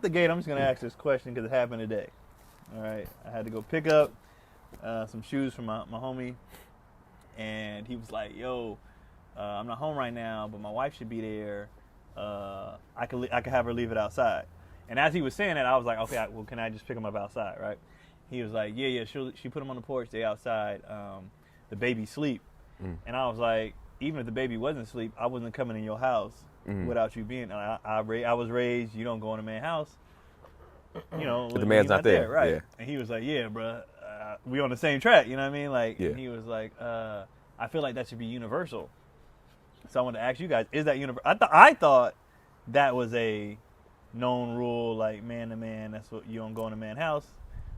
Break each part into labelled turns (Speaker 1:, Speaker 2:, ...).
Speaker 1: the gate, I'm just gonna ask this question because it happened today. All right, I had to go pick up some shoes from my homie, and he was like, "Yo, I'm not home right now, but my wife should be there. I could have her leave it outside." And as he was saying that, I was like, "Okay, well, can I just pick them up outside, right?" He was like, "Yeah, she put them on the porch. They outside. The baby sleep." And I was like, "Even if the baby wasn't asleep, I wasn't coming in your house without you being. I was raised. You don't go in a man's house. You know,
Speaker 2: the man's not there,
Speaker 1: right?"
Speaker 2: Yeah.
Speaker 1: And he was like, "Yeah, bro, we on the same track. You know what I mean? Like,
Speaker 2: Yeah.
Speaker 1: and he was like, I feel like that should be universal. So I wanted to ask you guys, is that universal? I thought that was a known rule, like man to man. That's what you don't go in a man's house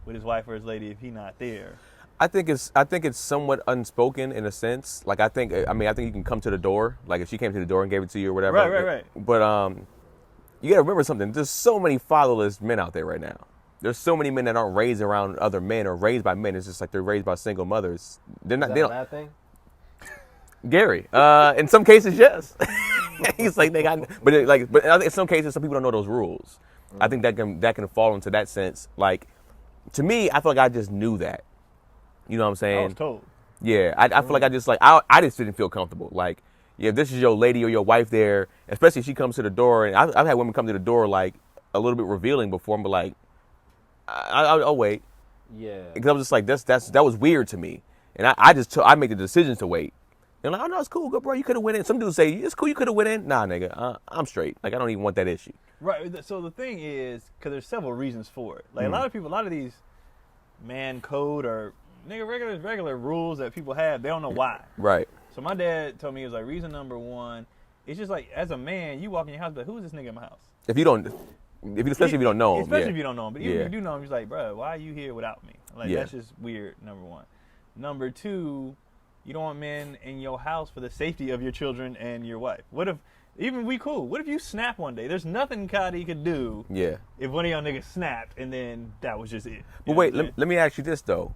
Speaker 1: with his wife or his lady if he not there."
Speaker 2: I think it's somewhat unspoken in a sense. Like I think you can come to the door. Like if she came to the door and gave it to you or whatever.
Speaker 1: Right.
Speaker 2: But you gotta remember something. There's so many fatherless men out there right now. There's so many men that aren't raised around other men or raised by men. It's just like they're raised by single mothers. They're not.
Speaker 3: Is
Speaker 2: They
Speaker 3: that a
Speaker 2: don't.
Speaker 3: bad thing?
Speaker 2: Gary, in some cases, yes. He's like they got, but in some cases, some people don't know those rules. I think that can fall into that sense. Like to me, I feel like I just knew that. You know what I'm saying?
Speaker 1: I was told.
Speaker 2: Yeah, I feel like I just didn't feel comfortable. Like, yeah, if this is your lady or your wife there, especially if she comes to the door, and I've had women come to the door like a little bit revealing before, but like, I'll wait.
Speaker 3: Yeah.
Speaker 2: Because I was just like, that was weird to me, and I make the decisions to wait. And like, oh no, it's cool, good bro, you could have went in. Some dudes say it's cool, you could have went in. Nah, nigga, I'm straight. Like I don't even want that issue.
Speaker 1: Right. So the thing is, because there's several reasons for it. Like a lot of these man code or nigga regular rules that people have, they don't know why.
Speaker 2: Right.
Speaker 1: So my dad told me, it was like, reason number one, it's just like, as a man, you walk in your house, but who is this nigga in my house?
Speaker 2: Especially if you don't know him.
Speaker 1: Especially
Speaker 2: Yeah.
Speaker 1: if you don't know him. But even if you do know him, he's like, bro, why are you here without me? Like,
Speaker 2: Yeah.
Speaker 1: that's just weird, number one. Number two, you don't want men in your house for the safety of your children and your wife. What if, even we cool, what if you snap one day? There's nothing Cody could do
Speaker 2: Yeah.
Speaker 1: if one of y'all niggas snapped and then that was just it.
Speaker 2: But wait, let me ask you this though.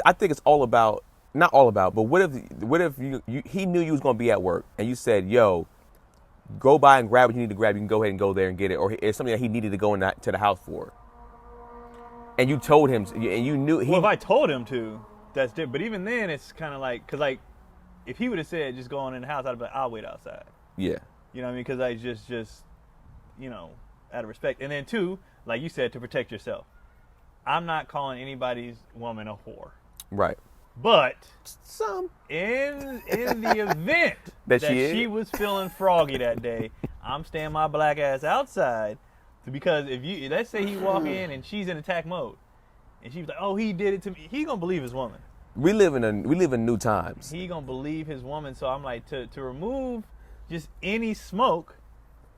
Speaker 2: I think it's all about, not all about, but what if he knew you was gonna be at work and you said, yo, go by and grab what you need to grab. You can go ahead and go there and get it, or it's something that he needed to go to the house for. And you told him, and you knew he.
Speaker 1: Well, if I told him to, that's different. But even then, it's kind of like, because like, if he would have said just go on in the house, I'd be like, I'll wait outside.
Speaker 2: Yeah.
Speaker 1: You know what I mean? Because I just, you know, out of respect. And then two, like you said, to protect yourself. I'm not calling anybody's woman a whore.
Speaker 2: Right.
Speaker 1: But
Speaker 2: Some.
Speaker 1: in the event
Speaker 2: that
Speaker 1: she
Speaker 2: she
Speaker 1: was feeling froggy that day, I'm staying my black ass outside. Because if you, let's say he walk in and she's in attack mode, and she's like, "Oh, he did it to me," he gonna believe his woman.
Speaker 2: We live in new times.
Speaker 1: He gonna believe his woman. So I'm like, to remove just any smoke,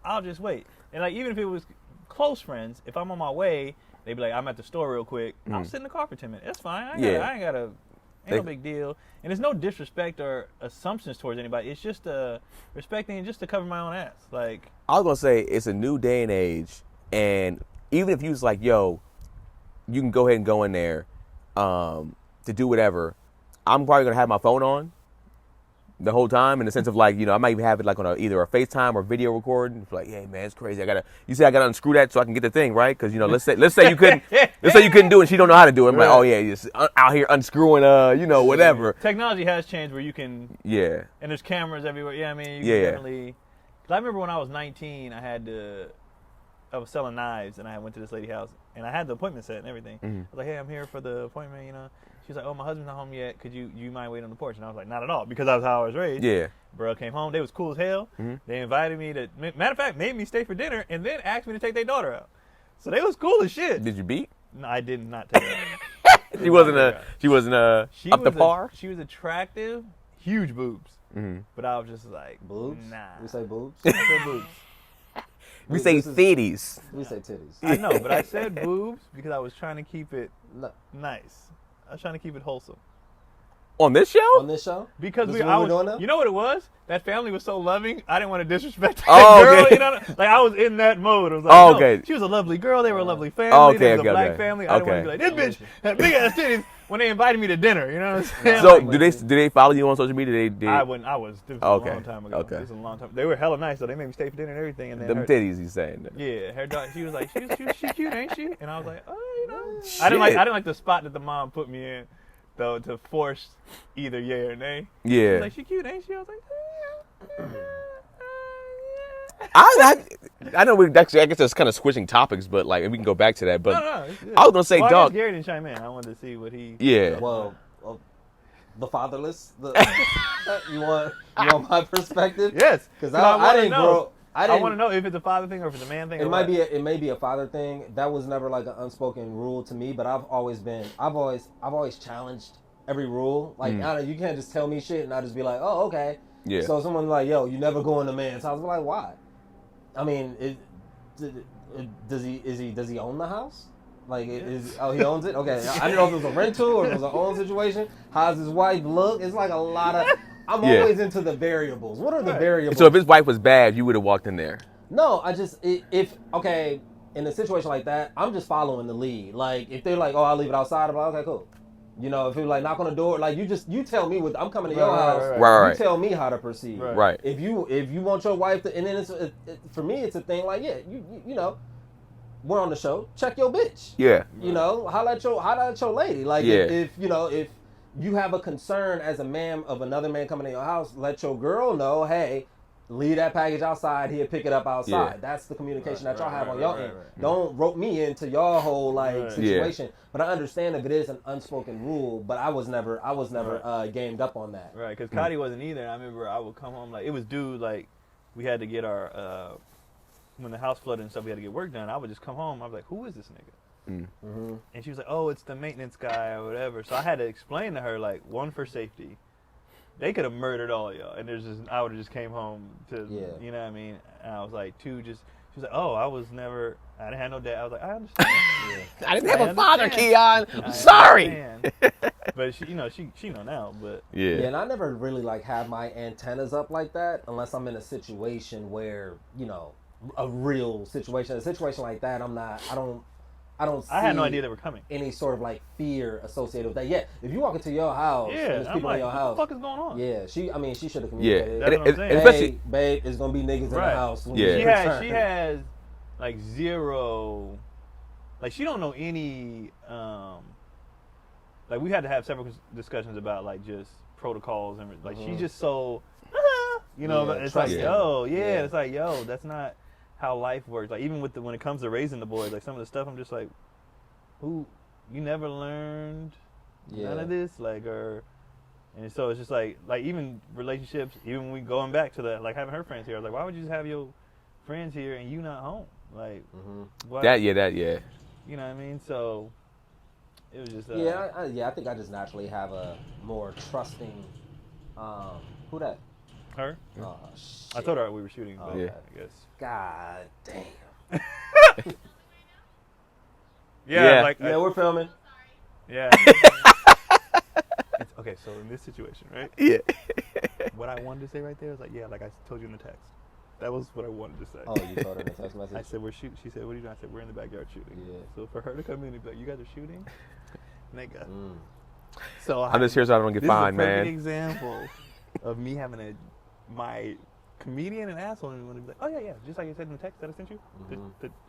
Speaker 1: I'll just wait. And like, even if it was close friends, if I'm on my way, they'd be like, "I'm at the store real quick." I'll sit in the car for 10 minutes. That's fine. I ain't gotta. Ain't no big deal. And there's no disrespect or assumptions towards anybody. It's just respecting and just to cover my own ass. Like,
Speaker 2: I was gonna say it's a new day and age, and even if you was like, yo, you can go ahead and go in there to do whatever, I'm probably gonna have my phone on the whole time, in the sense of like, you know, I might even have it like on either a FaceTime or video recording. It's like, hey man, it's crazy. You say I gotta unscrew that so I can get the thing, right? Because, you know, let's say you couldn't do it and she don't know how to do it. I'm like, oh yeah, just out here unscrewing you know, whatever.
Speaker 1: Technology has changed where you can,
Speaker 2: Yeah.
Speaker 1: and there's cameras everywhere. Yeah, I mean, you can definitely. Cause I remember when I was 19, I was selling knives, and I went to this lady's house, and I had the appointment set and everything. I was like, hey, I'm here for the appointment, you know. She was like, oh, my husband's not home yet. Could you mind waiting on the porch? And I was like, not at all, because that's how I was raised.
Speaker 2: Yeah.
Speaker 1: Bro came home. They was cool as hell. They invited me to, matter of fact, made me stay for dinner, and then asked me to take their daughter out. So they was cool as shit.
Speaker 2: Did you beat?
Speaker 1: No, I did not take her out.
Speaker 2: She wasn't up to par.
Speaker 1: She was attractive, huge boobs. But I was just like,
Speaker 3: Boobs?
Speaker 1: nah.
Speaker 3: We say boobs?
Speaker 1: I said boobs.
Speaker 2: We say titties.
Speaker 3: We say titties.
Speaker 1: I know, but I said boobs because I was trying to keep it
Speaker 3: No.
Speaker 1: nice. I was trying to keep it wholesome.
Speaker 2: On this show?
Speaker 3: On this show?
Speaker 1: Because
Speaker 3: This
Speaker 1: we,
Speaker 3: is
Speaker 1: I
Speaker 3: what we're
Speaker 1: was,
Speaker 3: doing now?
Speaker 1: you know what it was? That family was so loving. I didn't want to disrespect that
Speaker 2: Oh,
Speaker 1: girl.
Speaker 2: okay.
Speaker 1: You know, like I was in that mode. I was like,
Speaker 2: Oh,
Speaker 1: no,
Speaker 2: okay.
Speaker 1: she was a lovely girl. They were a lovely family.
Speaker 2: Oh, okay,
Speaker 1: They was
Speaker 2: okay,
Speaker 1: a black
Speaker 2: okay.
Speaker 1: family. I didn't want to be like, this bitch had big ass titties when they invited me to dinner. You know what I'm saying?
Speaker 2: So
Speaker 1: Like,
Speaker 2: do they follow you on social media? They
Speaker 1: I wouldn't. I was. This was
Speaker 2: Okay,
Speaker 1: a long time ago.
Speaker 2: okay.
Speaker 1: This was a long time. They were hella nice, so they made me stay for dinner and everything. And then
Speaker 2: them
Speaker 1: her,
Speaker 2: titties, he's saying.
Speaker 1: yeah, her daughter. She was like, she cute, ain't she? And I was like, oh, you know.
Speaker 2: Shit.
Speaker 1: I didn't like the spot that the mom put me in, though, to force either yay or nay. She
Speaker 2: Yeah.
Speaker 1: was like, she cute, ain't she? I was like, yeah.
Speaker 2: I know we actually, I guess that's kind of switching topics, but like we can go back to that. But
Speaker 1: No, it's good.
Speaker 2: I was gonna say,
Speaker 1: well, I
Speaker 2: dog.
Speaker 1: guess Gary didn't chime in. I wanted to see what he.
Speaker 2: Yeah.
Speaker 3: Well, the fatherless. You want my perspective?
Speaker 1: Yes,
Speaker 3: Because
Speaker 1: I
Speaker 3: I
Speaker 1: wanna
Speaker 3: didn't
Speaker 1: know.
Speaker 3: grow.
Speaker 1: I
Speaker 3: didn't,
Speaker 1: want to know if it's a father thing or if it's a man thing.
Speaker 3: It
Speaker 1: or
Speaker 3: might
Speaker 1: what.
Speaker 3: be. It may be a father thing. That was never like an unspoken rule to me. But I've always challenged every rule. Like you can't just tell me shit and I just be like, oh, okay.
Speaker 2: Yeah.
Speaker 3: So someone's like, yo, you never go in a man's house. I'm like, why? I mean, does he own the house? Like, he owns it? Okay, I didn't know if it was a rental or if it was an own situation. How's his wife look? It's like a lot of. I'm
Speaker 2: Yeah.
Speaker 3: always into the variables. What are the variables?
Speaker 2: So if his wife was bad, you would have walked in there.
Speaker 3: No, I just if okay, in a situation like that, I'm just following the lead. Like if they're like, oh, I'll leave it outside, I'm like, okay, cool. You know, if you like knock on the door, like you tell me what I'm coming to your house.
Speaker 2: Right.
Speaker 3: You tell me how to proceed.
Speaker 2: Right.
Speaker 3: If you want your wife to, and then for me, it's a thing like, yeah, you know, we're on the show. Check your bitch.
Speaker 2: Yeah.
Speaker 3: You know, holla at your lady. Like
Speaker 2: Yeah.
Speaker 3: if you know if you have a concern as a man of another man coming to your house, let your girl know, hey, leave that package outside. He'll pick it up outside.
Speaker 2: Yeah.
Speaker 3: That's the communication that y'all have on
Speaker 1: right,
Speaker 3: y'all
Speaker 1: right,
Speaker 3: end.
Speaker 1: right.
Speaker 3: Don't rope me into y'all whole like
Speaker 1: Right.
Speaker 3: situation. But I understand if it is an unspoken rule. But I was never gamed up on that.
Speaker 1: Right, because Cotty wasn't either. I remember I would come home, like, it was due, like, we had to get our, when the house flooded and stuff, we had to get work done. I would just come home. I was like, who is this nigga?
Speaker 3: Mm-hmm.
Speaker 1: And she was like, oh, it's the maintenance guy or whatever. So I had to explain to her, like, one, for safety. They could have murdered all of y'all. And I would have just came home to, you know what I mean? And I was like, two, just, she was like, oh, I didn't have no dad. I was like, I understand.
Speaker 2: I didn't have a father,
Speaker 1: understand.
Speaker 2: Keon. I'm sorry.
Speaker 1: understand. But she know now, but.
Speaker 2: Yeah.
Speaker 3: Yeah, and I never really like have my antennas up like that unless I'm in a situation where, you know, a real situation. A situation like that, I don't see
Speaker 1: I had no idea they were coming.
Speaker 3: any sort of like fear associated with that. Yeah, if you walk into your house and
Speaker 1: Yeah,
Speaker 3: there's
Speaker 1: I'm
Speaker 3: people
Speaker 1: like,
Speaker 3: in your
Speaker 1: what
Speaker 3: house.
Speaker 1: the fuck is going on?
Speaker 3: Yeah, she should have
Speaker 2: Yeah.
Speaker 3: communicated.
Speaker 1: That's what I'm saying.
Speaker 2: especially,
Speaker 3: Hey, babe, it's gonna be niggas in the
Speaker 1: Right.
Speaker 3: house. When
Speaker 2: Yeah.
Speaker 3: you
Speaker 1: She
Speaker 3: return.
Speaker 1: has like zero, like she don't know any, like we had to have several discussions about like just protocols and like she's just so, you know,
Speaker 3: Yeah,
Speaker 1: it's
Speaker 3: trust
Speaker 1: like,
Speaker 3: him.
Speaker 1: yo,
Speaker 3: Yeah.
Speaker 1: it's like, yo, that's not how life works. Like even with when it comes to raising the boys, like some of the stuff I'm just like, you never learned none of this, like, and so it's just like even relationships, even when we going back to that, like having her friends here, I was like, why would you just have your friends here and you not home? Like, what?
Speaker 2: yeah.
Speaker 1: You know what I mean? So it was just
Speaker 3: I think I just naturally have a more trusting. Who that?
Speaker 1: her.
Speaker 3: Oh shit!
Speaker 1: I told her we were shooting, but
Speaker 2: Yeah.
Speaker 1: I guess.
Speaker 3: God damn.
Speaker 2: Yeah.
Speaker 1: Like
Speaker 3: Yeah, we're filming.
Speaker 1: yeah. Okay, so in this situation, right?
Speaker 2: Yeah.
Speaker 1: What I wanted to say right there was like, yeah, like I told you in the text. That was what I wanted to say.
Speaker 3: Oh, you told her in a text message.
Speaker 1: I said we're shooting. She said, "What are you doing?" I said, "We're in the backyard shooting."
Speaker 3: Yeah.
Speaker 1: So for her to come in and be like, "You guys are shooting," nigga.
Speaker 3: Mm.
Speaker 1: So
Speaker 2: I'm just here so I don't get
Speaker 1: this
Speaker 2: fined,
Speaker 1: is a perfect
Speaker 2: man.
Speaker 1: example of me having my comedian and asshole and want to be like, "Oh yeah, just like you said in the text that I sent you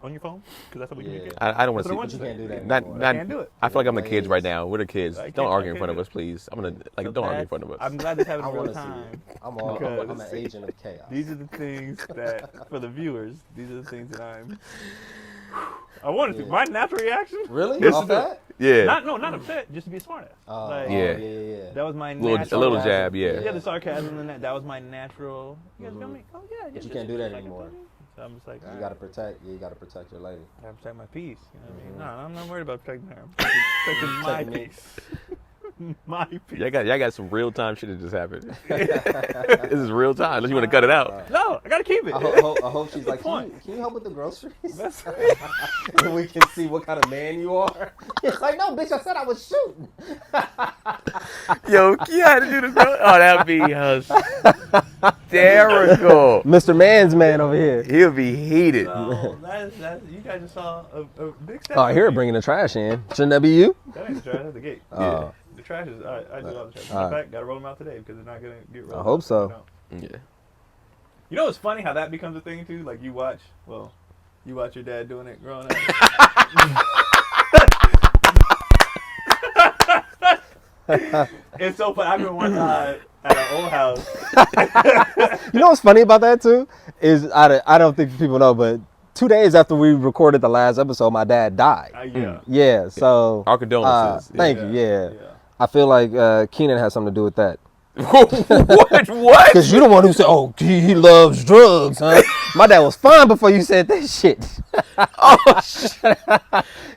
Speaker 1: on your phone, because that's how we communicate."
Speaker 2: I don't want
Speaker 1: That's
Speaker 2: to
Speaker 1: what I
Speaker 2: see.
Speaker 1: want
Speaker 3: You can't do that
Speaker 2: Not,
Speaker 3: anymore.
Speaker 2: not,
Speaker 1: I can't do it.
Speaker 2: I feel like I'm the
Speaker 3: Yeah,
Speaker 2: kids
Speaker 3: please.
Speaker 2: right now. We're the kids.
Speaker 1: I
Speaker 2: Don't
Speaker 1: can't-
Speaker 2: argue
Speaker 1: I
Speaker 2: in front of
Speaker 1: can't
Speaker 2: us, please. I'm gonna
Speaker 1: So
Speaker 2: don't argue in
Speaker 1: that's-
Speaker 2: front of us.
Speaker 1: I'm glad this happened
Speaker 3: I
Speaker 1: in real
Speaker 3: want to see
Speaker 1: time.
Speaker 3: it. I'm
Speaker 1: Because-
Speaker 3: an agent of chaos.
Speaker 1: These are the things that, for the viewers, these are the things that I wanted to.
Speaker 3: Yeah.
Speaker 1: My natural reaction.
Speaker 3: Really?
Speaker 2: This
Speaker 3: Off
Speaker 2: is
Speaker 3: that?
Speaker 2: Yeah.
Speaker 1: Not upset, just to be a smartass. Like,
Speaker 2: Yeah.
Speaker 3: yeah.
Speaker 1: That was my
Speaker 2: A
Speaker 1: natural.
Speaker 2: little
Speaker 3: sarcasm.
Speaker 2: jab, yeah.
Speaker 1: Yeah, the sarcasm and that was my natural. You guys feel me? Oh yeah.
Speaker 3: But you
Speaker 1: just
Speaker 3: can't do that
Speaker 1: like it
Speaker 3: anymore.
Speaker 1: for me. So I'm just like,
Speaker 3: You gotta protect. You gotta protect your lady.
Speaker 1: I gotta protect my peace. You know what I mean?
Speaker 3: Mhm.
Speaker 1: No, I'm not worried about protecting her. I'm protecting my
Speaker 3: Protecting me.
Speaker 1: peace. My piece.
Speaker 2: Y'all got some real time shit that just happened. This is real time. Unless you want to cut it out.
Speaker 1: No, I gotta keep it.
Speaker 3: I hope she's like, can you help with the groceries?
Speaker 1: That's
Speaker 3: And we can see what kind of man you are. It's like, no, bitch, I said I was shooting.
Speaker 2: Yo, Keanu do the girl. Oh, that'd be hysterical.
Speaker 3: Mr. Man's man over here.
Speaker 2: He'll be heated.
Speaker 1: No, that's you guys just saw a big step.
Speaker 3: Oh, I hear her bringing the trash in. Shouldn't that be you?
Speaker 1: That ain't the trash. That's the gate.
Speaker 3: Yeah.
Speaker 1: The trash is. I do all the trash.
Speaker 3: All
Speaker 1: In
Speaker 3: right.
Speaker 1: fact, gotta roll them out today because they're not gonna get rolled.
Speaker 3: I hope
Speaker 1: out.
Speaker 3: so.
Speaker 1: No.
Speaker 2: Yeah.
Speaker 1: You know what's funny? How that becomes a thing too. Like you watch your dad doing it growing up. It's so funny. I remember one time at an old house.
Speaker 3: You know what's funny about that too? Is I don't think people know, but 2 days after we recorded the last episode, my dad died.
Speaker 1: Yeah.
Speaker 3: Yeah, so
Speaker 2: Our condolences.
Speaker 3: thank you. Yeah, I feel like Keenan has something to do with that.
Speaker 2: What?
Speaker 3: Because you're the one who said, "Oh, he loves drugs, huh?" My dad was fine before you said that shit.
Speaker 2: Oh shit!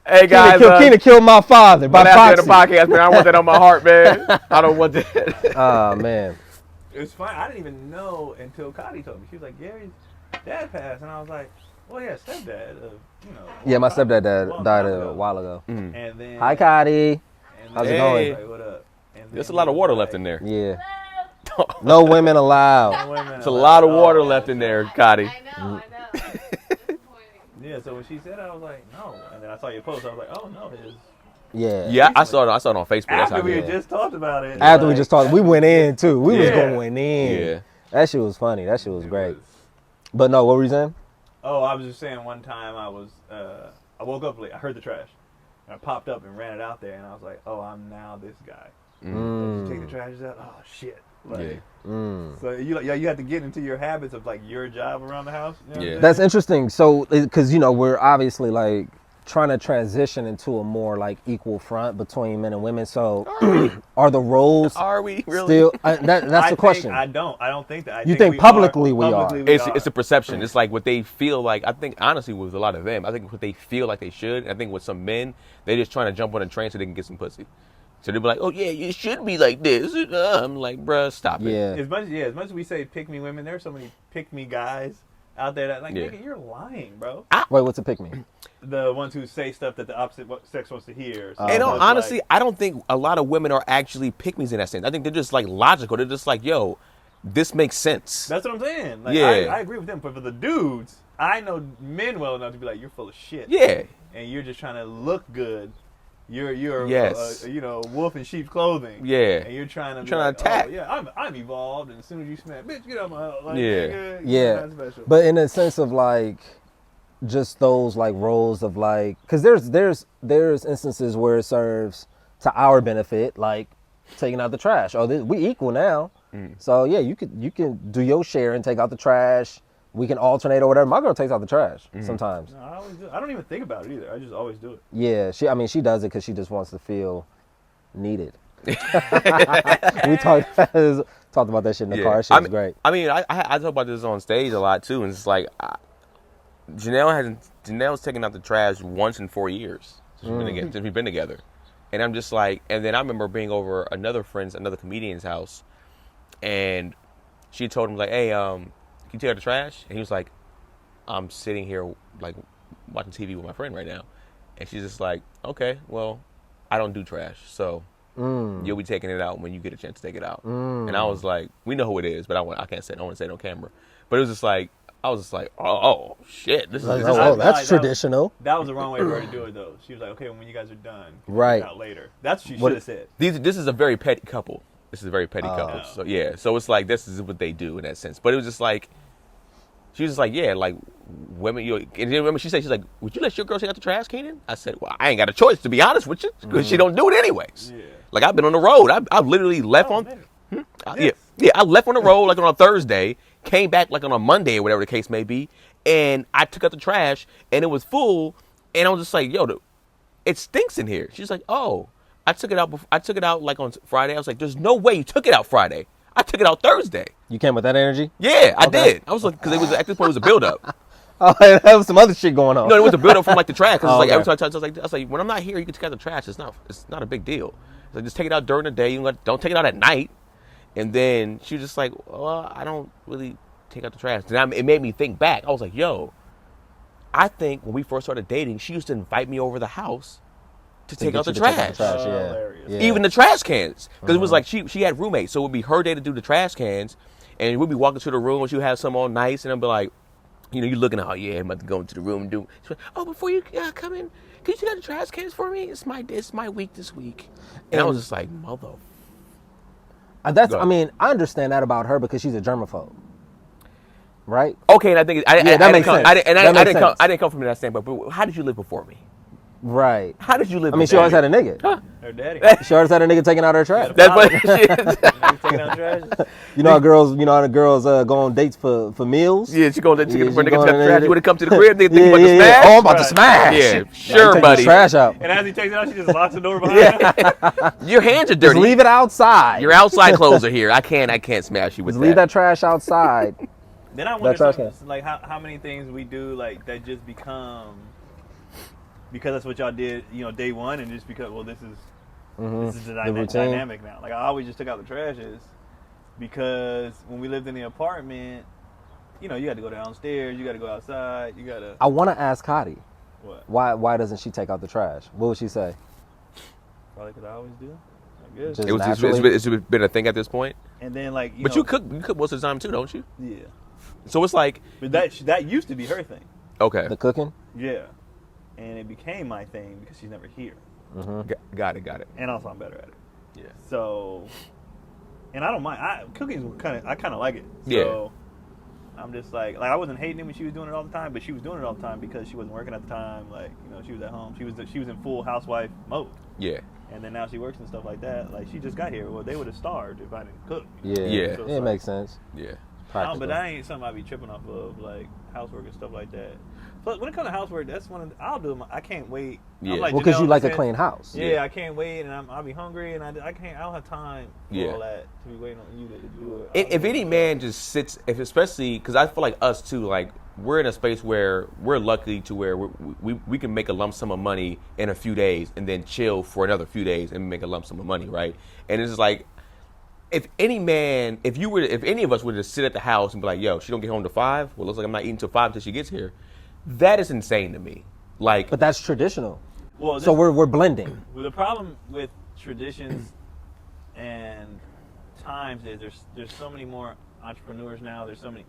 Speaker 2: Hey guys,
Speaker 3: Keenan killed my father by
Speaker 2: after the
Speaker 3: proxy.
Speaker 2: podcast, man, I want that on my heart, man. I don't want that.
Speaker 3: Oh man.
Speaker 1: It was funny. I didn't even know until Cotty told me. She was like, "Gary's dad passed," and I was like, "Well, yeah, stepdad."
Speaker 3: Yeah, my stepdad
Speaker 1: long
Speaker 3: died
Speaker 1: time
Speaker 3: a
Speaker 1: ago.
Speaker 3: while ago.
Speaker 1: And then
Speaker 3: Hi, Cotty.
Speaker 1: and
Speaker 3: How's it
Speaker 1: then-
Speaker 3: going?
Speaker 1: Like, what up? And
Speaker 2: There's a
Speaker 1: then
Speaker 2: lot
Speaker 1: he
Speaker 2: of
Speaker 1: was
Speaker 2: water
Speaker 1: like,
Speaker 2: left in there.
Speaker 3: Yeah. No women allowed.
Speaker 2: There's a lot of water left in there, Cotty.
Speaker 4: I know. Disappointing.
Speaker 1: Yeah, so when she said it, I was like, no. And then I saw your post. I was like, oh no, it is.
Speaker 3: Yeah.
Speaker 2: Yeah, I saw it on Facebook. That's
Speaker 1: After
Speaker 2: how
Speaker 1: we
Speaker 2: I
Speaker 1: had
Speaker 2: did.
Speaker 1: just talked about it.
Speaker 3: After we
Speaker 1: like,
Speaker 3: just talked, we went in too. We was
Speaker 1: Yeah.
Speaker 3: going in.
Speaker 2: Yeah.
Speaker 3: That shit was funny. That shit was
Speaker 1: it
Speaker 3: great.
Speaker 1: was-
Speaker 3: But no, what were you saying?
Speaker 1: Oh, I was just saying one time I woke up late. I heard the trash. And I popped up and ran it out there. And I was like, oh, I'm now this guy.
Speaker 3: Mm.
Speaker 1: Take the trash out. Oh, shit. Like,
Speaker 2: Yeah.
Speaker 3: Mm.
Speaker 1: So you have to get into your habits of like your job around the house. You know what I'm
Speaker 2: Yeah.
Speaker 1: saying?
Speaker 3: That's interesting. So, because we're obviously like trying to transition into a more like equal front between men and women. So, are the roles
Speaker 2: Are we really?
Speaker 3: still? That's
Speaker 1: I
Speaker 3: the
Speaker 1: think-
Speaker 3: question.
Speaker 1: I don't think that. I
Speaker 3: You think
Speaker 1: we
Speaker 3: publicly we are?
Speaker 1: Publicly we are.
Speaker 2: It's a perception. It's like what they feel like. I think honestly, with a lot of them, I think what they feel like they should. I think with some men, they're just trying to jump on a train so they can get some pussy. So they'll be like, "Oh yeah, you should be like this." I'm like, "Bruh, stop it."
Speaker 3: Yeah.
Speaker 1: As much as we say pick me women, there are so many pick me guys out there that like,
Speaker 2: Yeah.
Speaker 1: nigga, you're lying, bro.
Speaker 3: Wait, what's a pick me?
Speaker 1: The ones who say stuff that the opposite sex wants to hear. So
Speaker 2: And
Speaker 1: it's like-
Speaker 2: honestly, I don't think a lot of women are actually pick-me's in that sense. I think they're just like logical. They're just like, "Yo, this makes sense."
Speaker 1: that's what I'm saying. Like,
Speaker 2: Yeah.
Speaker 1: I agree with them, but for the dudes, I know men well enough to be like, you're full of shit.
Speaker 2: Yeah.
Speaker 1: And you're just trying to look good. You're
Speaker 2: Yes.
Speaker 1: wolf in sheep's clothing.
Speaker 2: Yeah.
Speaker 1: And you're trying to be
Speaker 2: Trying to
Speaker 1: like,
Speaker 2: attack.
Speaker 1: Oh, yeah, I'm evolved, and as soon as you smack, bitch, get out my house. Like,
Speaker 2: Yeah.
Speaker 1: nigga,
Speaker 3: Yeah.
Speaker 1: you're not special.
Speaker 3: But in a sense of like, just those like roles of like, because there's instances where it serves to our benefit, like taking out the trash. Oh, we equal now. So yeah, you can do your share and take out the trash. We can alternate or whatever. My girl takes out the trash sometimes.
Speaker 1: No, I always do. I don't even think about it either. I just always do it.
Speaker 3: Yeah, she does it because she just wants to feel needed. We talked about that shit in the car. Shit was great.
Speaker 2: I mean, I talk about this on stage a lot too, and it's like Janelle's taken out the trash once in 4 years since we've been together, and I'm just like, and then I remember being over another comedian's house, and she told him like, "Hey, can you take out the trash?" And he was like, "I'm sitting here like watching TV with my friend right now," and she's just like, "Okay, well, I don't do trash, so." You'll be taking it out when you get a chance to take it out. And I was like, we know who it is, but I can't say it. I don't want to say it on camera. But it was just like, I was just like, oh shit, this is
Speaker 3: Like,
Speaker 1: I-
Speaker 3: oh, that's
Speaker 1: that-
Speaker 3: traditional.
Speaker 1: That was the wrong way for her to do it, though. She was like, okay, when you guys are done,
Speaker 3: Right.
Speaker 1: out later. That's what she
Speaker 3: What-
Speaker 1: should have said.
Speaker 2: this is a very petty couple. This is a very petty couple. So yeah, so it's like this is what they do in that sense. But it was just like, she was just like, yeah, like women. And then remember, she's like, would you let your girl take out the trash, Keenan? I said, well, I ain't got a choice to be honest with you, because she don't do it anyways.
Speaker 1: Yeah.
Speaker 2: Like I've been on the road. I've literally left
Speaker 1: Oh,
Speaker 2: on.
Speaker 1: man.
Speaker 2: Yeah, I left on the road like on a Thursday, came back like on a Monday or whatever the case may be, and I took out the trash and it was full, and I was just like, yo, it stinks in here. She's like, oh, I took it out like on Friday. I was like, there's no way you took it out Friday. I took it out Thursday.
Speaker 3: You came with that energy?
Speaker 2: Yeah, I
Speaker 3: Okay.
Speaker 2: did. I was like, because it was at this point it was a buildup.
Speaker 3: Oh, that was some other shit going on.
Speaker 2: No, it was a buildup from like the trash. Cause
Speaker 3: Oh,
Speaker 2: it's like
Speaker 3: okay.
Speaker 2: every time I was like, when I'm not here, you can take out the trash. It's not a big deal. So just take it out during the day. Don't take it out at night. And then she was just like, well, I don't really take out the trash. And it made me think back. I was like, yo, I think when we first started dating, she used to invite me over the house to take out the trash.
Speaker 1: Hilarious.
Speaker 3: Yeah.
Speaker 2: Even the trash cans. Because it was like she had roommates. So it would be her day to do the trash cans. And we'd be walking to the room and she would have some all nice. And I'd be like, you know, you're looking at, oh, yeah, I'm about to go into the room and do. She's like, oh, before you come in, can you take out the trash cans for me? It's my week this week. And I was just like, mother.
Speaker 3: I mean, I understand that about her because she's a germaphobe. Right?
Speaker 2: Okay, and I think
Speaker 3: that makes sense.
Speaker 2: I didn't come from that standpoint. But how did you live before me?
Speaker 3: Right.
Speaker 2: How did you live?
Speaker 3: I mean, she always had a nigga.
Speaker 2: Huh?
Speaker 1: Her daddy.
Speaker 3: She always had a nigga taking out her trash.
Speaker 2: That's what she
Speaker 1: Taking out trash.
Speaker 3: You know how girls go on dates for meals?
Speaker 2: Yeah, she going to
Speaker 3: Yeah,
Speaker 2: for
Speaker 3: she
Speaker 2: nigga to
Speaker 3: going
Speaker 2: cut the
Speaker 3: in
Speaker 2: trash.
Speaker 3: there.
Speaker 2: You would have come to the crib, nigga thinking about the
Speaker 3: Yeah.
Speaker 2: smash.
Speaker 3: Oh, I'm about to smash.
Speaker 2: Yeah,
Speaker 3: Take
Speaker 2: sure,
Speaker 3: the
Speaker 2: buddy.
Speaker 3: trash out.
Speaker 1: And as he takes it out, she just locks the door behind him.
Speaker 2: Your hands are
Speaker 3: Just
Speaker 2: dirty.
Speaker 3: leave it outside.
Speaker 2: Your outside clothes are here. I can't smash you with
Speaker 3: Just leave that trash outside.
Speaker 1: Then I wonder
Speaker 3: trash
Speaker 1: something, like how many things we do like that just become because that's what y'all did, you know, day one, and just because this is the
Speaker 3: routine.
Speaker 1: dynamic now. Like I always just took out the trashes because when we lived in the apartment, you know, you got to go downstairs, you got to go outside, you got to.
Speaker 3: I want to ask Hottie,
Speaker 1: What?
Speaker 3: why doesn't she take out the trash? What would she say?
Speaker 1: Probably because I always do. I guess.
Speaker 3: Just-
Speaker 2: It's been a thing at this point.
Speaker 1: And then like,
Speaker 2: But
Speaker 1: know,
Speaker 2: you cook most of the time too, don't you?
Speaker 1: Yeah.
Speaker 2: So it's like,
Speaker 1: But that used to be her thing.
Speaker 2: okay,
Speaker 3: The cooking?
Speaker 1: Yeah. And it became my thing because she's never here.
Speaker 2: got it.
Speaker 1: And also I'm better at it.
Speaker 2: Yeah.
Speaker 1: So, and I don't mind. Cooking's I kind of like it.
Speaker 2: Yeah.
Speaker 1: So, I'm just like I wasn't hating it when she was doing it all the time, but she was doing it all the time because she wasn't working at the time. Like, you know, she was at home. She was in full housewife mode.
Speaker 2: Yeah.
Speaker 1: And then now she works and stuff like that. Like, she just got here. Well, they would have starved if I didn't cook.
Speaker 3: Yeah.
Speaker 2: Yeah.
Speaker 1: So it's
Speaker 3: It
Speaker 1: like-
Speaker 3: makes sense.
Speaker 2: Yeah.
Speaker 1: But that ain't something I be tripping off of, like housework and stuff like that. But when it comes to housework, that's one of I'll do. I can't wait.
Speaker 2: Yeah.
Speaker 1: I'm like
Speaker 3: Well, because
Speaker 1: Janelle
Speaker 3: you like a
Speaker 1: said,
Speaker 3: clean house.
Speaker 1: Yeah, I can't wait, and I'll be hungry, and I can't. I don't have time for
Speaker 2: Yeah.
Speaker 1: all that to be waiting on you to do it.
Speaker 2: If any man just sits, especially because I feel like us too, like we're in a space where we're lucky to where we can make a lump sum of money in a few days and then chill for another few days and make a lump sum of money, right? And it's like, if any of us were to sit at the house and be like, yo, she don't get home till 5, well, it looks like I'm not eating till 5 until she gets here. That is insane to me. Like,
Speaker 3: But that's traditional.
Speaker 1: Well,
Speaker 3: So we're blending.
Speaker 1: well, the problem with traditions and times is there's so many more entrepreneurs now. There's so many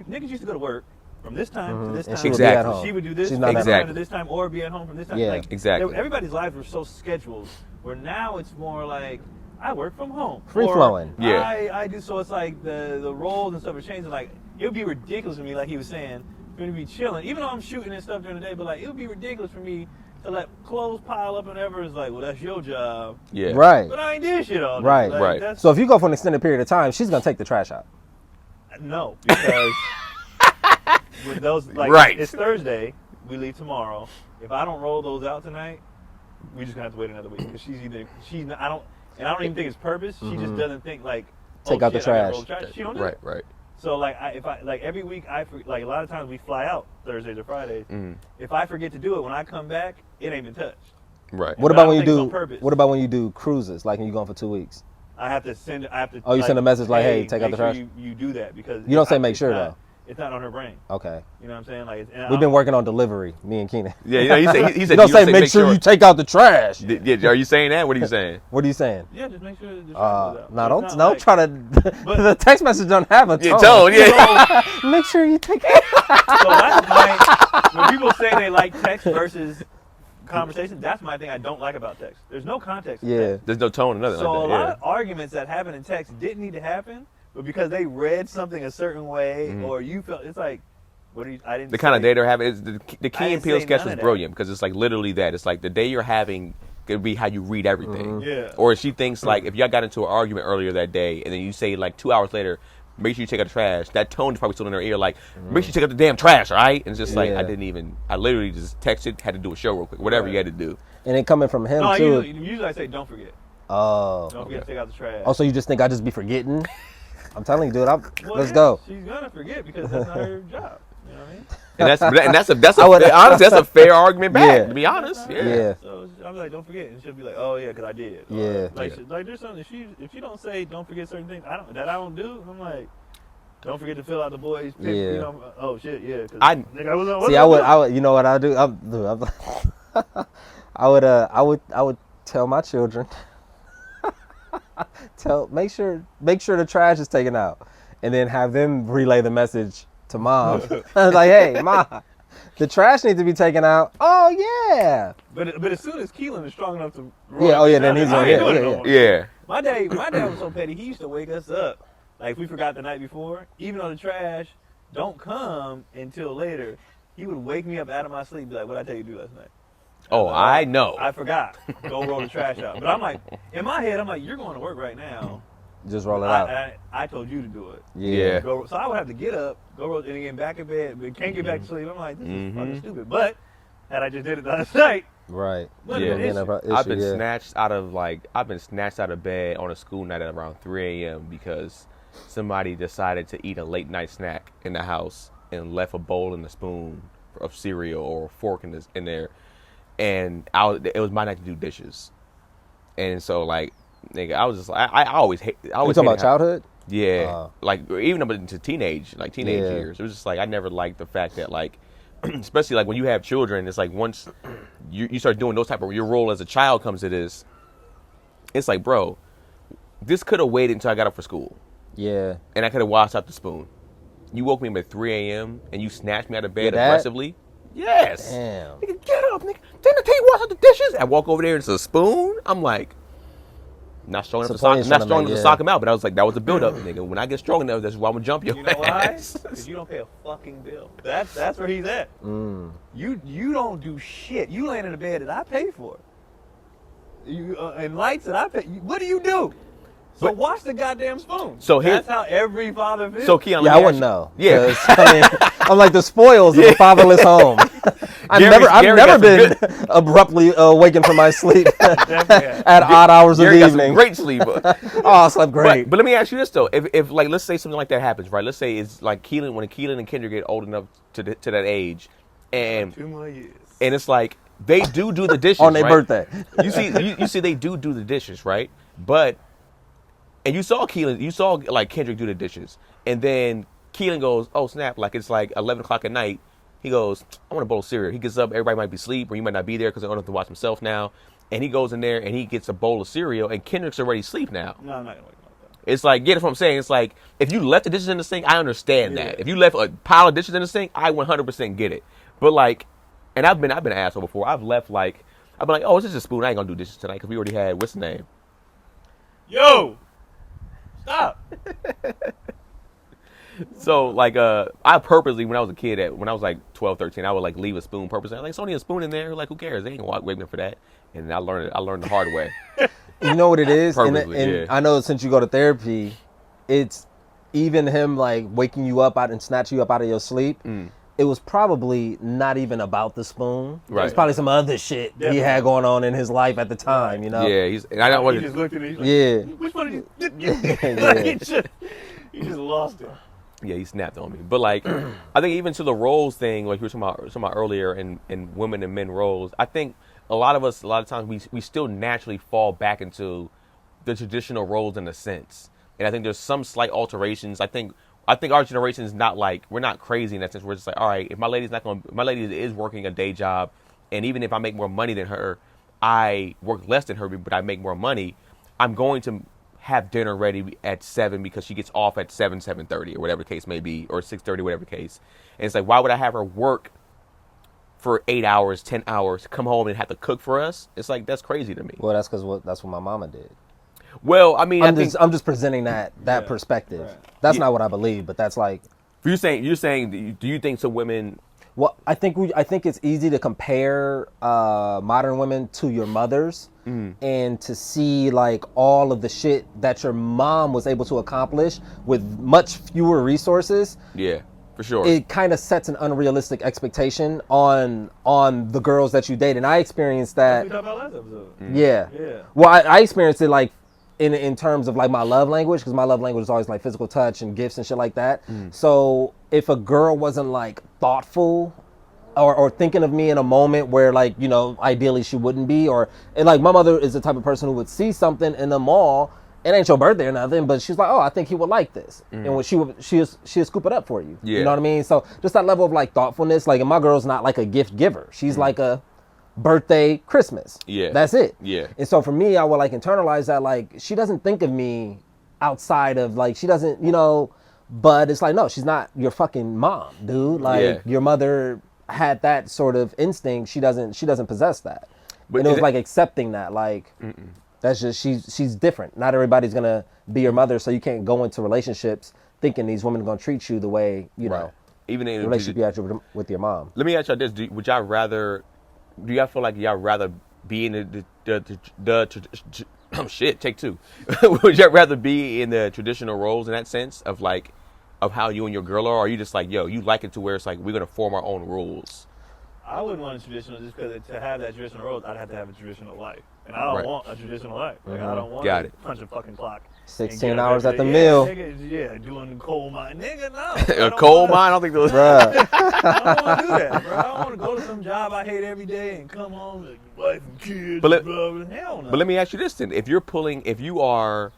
Speaker 1: niggas used to go to work from this time to this time.
Speaker 3: And she would
Speaker 2: Exactly.
Speaker 3: be at home.
Speaker 1: She would do this
Speaker 3: She's
Speaker 1: from
Speaker 3: not
Speaker 1: this
Speaker 3: at
Speaker 1: time
Speaker 2: Exactly.
Speaker 1: to this time, or be at home from this time.
Speaker 3: Yeah.
Speaker 1: Like,
Speaker 2: Exactly.
Speaker 1: Everybody's lives were so scheduled. Where now it's more like I work from home,
Speaker 3: Free
Speaker 1: or
Speaker 3: flowing.
Speaker 2: Yeah.
Speaker 1: I do. So it's like the roles and stuff are changing. Like it would be ridiculous for me, like he was saying, for me to be chilling, even though I'm shooting and stuff during the day. But like it would be ridiculous for me to let clothes pile up and whatever. It's like, well, that's your job.
Speaker 2: yeah.
Speaker 3: Right.
Speaker 1: But I ain't did shit all day.
Speaker 3: Right.
Speaker 1: Like,
Speaker 2: Right.
Speaker 1: That's,
Speaker 3: So if you go for an extended period of time, she's gonna take the trash out.
Speaker 1: no, because with those, like,
Speaker 2: Right.
Speaker 1: it's Thursday. We leave tomorrow. If I don't roll those out tonight, we just gonna have to wait another week because I don't even think it's purpose. She just doesn't think like
Speaker 3: Take out the
Speaker 1: shit, I gotta
Speaker 3: trash.
Speaker 1: roll trash. She don't do
Speaker 2: Right,
Speaker 1: it.
Speaker 2: right.
Speaker 1: So like if I like every week like a lot of times we fly out Thursdays or Fridays. If I forget to do it when I come back, it ain't been touched.
Speaker 2: Right.
Speaker 3: What
Speaker 1: But
Speaker 3: about
Speaker 1: I
Speaker 3: when
Speaker 1: don't
Speaker 3: you
Speaker 1: think it's
Speaker 3: do?
Speaker 1: on purpose.
Speaker 3: What about when you do cruises? Like when you're gone for 2 weeks.
Speaker 1: I have to send.
Speaker 3: Oh, you send a message like, hey, take out
Speaker 1: make
Speaker 3: the
Speaker 1: sure
Speaker 3: trash?
Speaker 1: You do that because
Speaker 3: You don't say
Speaker 1: it's
Speaker 3: make sure,
Speaker 1: not-
Speaker 3: though.
Speaker 1: It's not on her brain.
Speaker 3: Okay.
Speaker 1: You know what I'm saying? Like and
Speaker 3: We've been working on delivery, me and Keenan.
Speaker 2: Yeah, you know, he said
Speaker 3: You don't say make sure you take out the trash.
Speaker 2: Yeah, are you saying that? What are you saying?
Speaker 3: What are you saying?
Speaker 1: Yeah, just make sure. The trash goes out.
Speaker 3: No,
Speaker 1: It's
Speaker 3: don't
Speaker 1: not like-
Speaker 3: try to. The text message don't have a tone.
Speaker 2: Yeah, tone, yeah.
Speaker 3: Make sure you take it.
Speaker 1: So that's my, when people say they like text versus conversation, that's my thing I don't like about text. There's no context. in
Speaker 3: Yeah.
Speaker 1: text.
Speaker 2: There's no tone or nothing
Speaker 1: So a
Speaker 2: like
Speaker 1: lot
Speaker 2: that.
Speaker 1: of arguments that happen in text didn't need to happen, but because they read something a certain way or you felt it's like, what are you? I didn't.
Speaker 2: The kind of
Speaker 1: say-
Speaker 2: day they're having is the Key
Speaker 1: I
Speaker 2: and
Speaker 1: didn't
Speaker 2: Peele
Speaker 1: say
Speaker 2: sketch
Speaker 1: none
Speaker 2: was
Speaker 1: of that.
Speaker 2: brilliant because it's like literally that. It's like the day you're having could be how you read everything.
Speaker 1: Yeah.
Speaker 2: Or she thinks like if y'all got into an argument earlier that day and then you say like 2 hours later, make sure you take out the trash. That tone is probably still in her ear like, make sure you take out the damn trash, all right? And it's just like
Speaker 3: Yeah.
Speaker 2: I literally just texted, had to do a show real quick, whatever you had to do.
Speaker 3: And then coming from him
Speaker 1: No,
Speaker 3: too.
Speaker 1: usually I say don't forget.
Speaker 3: Oh.
Speaker 1: Don't forget to take out the trash.
Speaker 3: Oh, so you just think I just be forgetting? I'm telling you, dude.
Speaker 1: Well,
Speaker 3: Let's
Speaker 1: yeah,
Speaker 3: go.
Speaker 1: She's gonna forget because that's not her job. You know what I mean?
Speaker 2: And that's a
Speaker 3: I would-
Speaker 2: honestly that's a fair argument back.
Speaker 3: Yeah.
Speaker 2: To be honest, yeah.
Speaker 3: Yeah.
Speaker 1: So I'm like, don't forget, and she'll be like, oh yeah, because I did. Or,
Speaker 3: Yeah.
Speaker 1: like, like there's something if you don't say don't forget certain things, I don't do. I'm like, don't forget to fill out the boys. Pick,
Speaker 3: Yeah.
Speaker 1: You know, oh shit, yeah.
Speaker 3: See,
Speaker 1: I
Speaker 3: I would, you know what I do? I would tell my children, make sure the trash is taken out, and then have them relay the message to mom. Like, hey, mom, the trash needs to be taken out. Oh yeah.
Speaker 1: But as soon as Keelan is strong enough to
Speaker 3: Yeah. Oh yeah. Then he's
Speaker 1: I
Speaker 3: on.
Speaker 1: ain't
Speaker 3: Yeah.
Speaker 1: doing it
Speaker 3: Yeah.
Speaker 1: no
Speaker 3: Yeah.
Speaker 1: more.
Speaker 2: Yeah.
Speaker 1: My dad was so petty. He used to wake us up, like if we forgot the night before, even though the trash don't come until later. He would wake me up out of my sleep, and be like, "What I tell you to do last night?"
Speaker 2: Oh, I know.
Speaker 1: I forgot. Go roll the trash out. But I'm like, in my head, I'm like, you're going to work right now.
Speaker 3: Just roll it out.
Speaker 1: I told you to do it.
Speaker 2: Yeah.
Speaker 1: So I would have to get up, go roll, and then get back in bed, but can't get back to sleep. I'm like, this is fucking
Speaker 2: Mhm.
Speaker 1: stupid. But had I just did it last night,
Speaker 3: Right.
Speaker 1: wouldn't
Speaker 2: Yeah.
Speaker 1: have been an issue.
Speaker 2: I've been snatched out of bed on a school night at around 3 a.m. because somebody decided to eat a late night snack in the house and left a bowl and a spoon of cereal or a fork in there, and it was my night to do dishes, and so like, nigga, I was just like, I always hate. I
Speaker 3: You
Speaker 2: always
Speaker 3: talking
Speaker 2: hated
Speaker 3: about childhood?
Speaker 2: Yeah, like even up into teenage
Speaker 3: Yeah.
Speaker 2: years. It was just like I never liked the fact that like, especially like when you have children, it's like once you start doing those type of your role as a child comes to this, it's like, bro, this could have waited until I got up for school,
Speaker 3: Yeah.
Speaker 2: and I could have washed out the spoon. You woke me up at 3 a.m. and you snatched me out of bed
Speaker 3: Your dad?
Speaker 2: aggressively. Yes.
Speaker 3: Damn.
Speaker 2: Nigga, get up, nigga. Didn't I tell you wash out the dishes? I walk over there and it's a spoon. I'm like, not strong enough to sock. Not strong enough to sock him out, but I was like, that was a build up, nigga. When I get strong enough, that's why I'm gonna jump your
Speaker 1: You know why?
Speaker 2: ass.
Speaker 1: Because you don't pay a fucking bill. That's where he's at. You don't do shit. You laying in the bed that I pay for. You and lights that I pay. What do you do? So
Speaker 2: But-
Speaker 1: wash the goddamn spoon.
Speaker 2: So here-
Speaker 1: that's how every father feels.
Speaker 2: So Keon,
Speaker 3: Yeah,
Speaker 2: let
Speaker 3: I
Speaker 2: me
Speaker 3: wouldn't
Speaker 2: ask
Speaker 3: know.
Speaker 2: Yeah.
Speaker 3: 'Cause, I mean, I'm like the spoils of a fatherless home. I've
Speaker 2: Gary
Speaker 3: never
Speaker 2: got
Speaker 3: been
Speaker 2: some
Speaker 3: abruptly awakened from my sleep
Speaker 1: Definitely.
Speaker 3: at odd hours of
Speaker 2: Gary
Speaker 3: the
Speaker 2: got some
Speaker 3: evening.
Speaker 2: great sleep.
Speaker 3: Oh, I slept great.
Speaker 2: But let me ask you this though: if like let's say something like that happens, right? Let's say it's like when Keelan and Kendra get old enough to that age, and
Speaker 1: 2 more years.
Speaker 2: it's like they do the dishes
Speaker 3: On their
Speaker 2: right?
Speaker 3: birthday.
Speaker 2: You see they do the dishes, right? But and you saw like Kendrick do the dishes, and then Keelan goes, oh snap, like it's like 11 o'clock at night. He goes, I want a bowl of cereal. He gets up, everybody might be asleep, or he might not be there because I don't have to watch himself now. And he goes in there and he gets a bowl of cereal, and Kendrick's already asleep now.
Speaker 1: No, I'm not gonna wake him up though.
Speaker 2: It's like, get what I'm saying? It's like, if you left the dishes in the sink, I understand
Speaker 1: Yeah.
Speaker 2: that. If you left a pile of dishes in the sink, I 100% get it. But like, and I've been an asshole before. I've been like, oh, it's just a spoon. I ain't gonna do dishes tonight because we already had, what's the name?
Speaker 1: Yo, stop.
Speaker 2: So like, I purposely, when I was a kid, when I was like 12, 13, I would like leave a spoon purposely. I'm like, it's only a spoon in there. Like, who cares? They ain't gonna wake me for that. And I learned the hard way.
Speaker 3: You know what it is?
Speaker 2: Purposely,
Speaker 3: and
Speaker 2: yeah.
Speaker 3: I know since you go to therapy, it's even him like waking you up out and snatching you up out of your sleep. It was probably not even about the spoon. It was
Speaker 2: Right.
Speaker 3: probably some other shit he had going on in his life at the time, you know?
Speaker 2: Yeah, and I don't want
Speaker 1: He just
Speaker 2: to.
Speaker 1: looked at me. He's like,
Speaker 3: Yeah.
Speaker 1: Which one of you?
Speaker 3: Yeah.
Speaker 1: He just lost it.
Speaker 2: Yeah, he snapped on me. But like, I think even to the roles thing, like we were talking about earlier, in women and men roles, I think a lot of times we still naturally fall back into the traditional roles in a sense. And I think there's some slight alterations. I think our generation is not like, we're not crazy in that sense. We're just like, all right, if my lady is working a day job, and even if I make more money than her, I work less than her, but I make more money, I'm going to have dinner ready at 7 because she gets off at 7:30 or whatever the case may be, or 6:30, whatever the case. And it's like, why would I have her work for 8 hours, 10 hours, come home and have to cook for us? It's like, that's crazy to me.
Speaker 3: Well, that's because that's what my mama did.
Speaker 2: Well, I mean,
Speaker 3: I'm just presenting that perspective.
Speaker 1: Right.
Speaker 3: That's
Speaker 2: Yeah.
Speaker 3: not what I believe, but that's like,
Speaker 2: you're saying, do you think some women?
Speaker 3: well, I think it's easy to compare modern women to your mothers and to see like all of the shit that your mom was able to accomplish with much fewer resources.
Speaker 2: Yeah, for sure.
Speaker 3: It kind of sets an unrealistic expectation on the girls that you date, and I experienced that.
Speaker 1: We talked about last episode.
Speaker 3: Yeah.
Speaker 1: Yeah.
Speaker 3: Well, I experienced it like in terms of like my love language, because my love language is always like physical touch and gifts and shit like that. So if a girl wasn't like thoughtful or thinking of me in a moment where, like, you know, ideally she wouldn't be. And like, my mother is the type of person who would see something in the mall. It ain't your birthday or nothing, but she's like, oh, I think he would like this. And when she'll scoop it up for you.
Speaker 2: Yeah.
Speaker 3: You know what I mean? So just that level of like thoughtfulness. Like, and my girl's not like a gift giver. She's like a birthday, Christmas.
Speaker 2: Yeah.
Speaker 3: That's it.
Speaker 2: Yeah.
Speaker 3: And so for me, I would like internalize that. Like, she doesn't think of me outside of, like, she doesn't, you know, but it's like, no, she's not your fucking mom, dude. Like,
Speaker 2: Yeah.
Speaker 3: your mother had that sort of instinct. She doesn't possess that.
Speaker 2: But
Speaker 3: And it was
Speaker 2: is
Speaker 3: like accepting that, like, that's just, she's different. Not everybody's gonna be your mother, so you can't go into relationships thinking these women are gonna treat you the way, you know,
Speaker 2: Even
Speaker 3: the
Speaker 2: in
Speaker 3: relationship you had with your mom.
Speaker 2: Let me ask y'all this: do y'all feel like y'all rather be in shit? Take two. Would y'all rather be in the traditional roles in that sense of like of how you and your girl are? Or are you just like, yo, you like it to where it's like we're gonna form our own rules?
Speaker 1: I wouldn't want a traditional just because to have that traditional role, I'd have to have a traditional life. And I don't
Speaker 2: Right.
Speaker 1: want a traditional life. Like, I don't want
Speaker 2: Got
Speaker 1: to
Speaker 2: it.
Speaker 1: punch a fucking clock.
Speaker 3: 16
Speaker 1: and get up
Speaker 3: hours
Speaker 1: every
Speaker 3: at the
Speaker 1: day.
Speaker 3: mill.
Speaker 1: Yeah, doing the coal mine. Nigga, no.
Speaker 2: A coal mine? I don't think those.
Speaker 3: Bruh.
Speaker 1: I don't want to do that, bro. I don't want to go to some job I hate every day and come home and wife and kids.
Speaker 2: But
Speaker 1: and blah, blah. Hell no.
Speaker 2: But let me ask you this then: if you are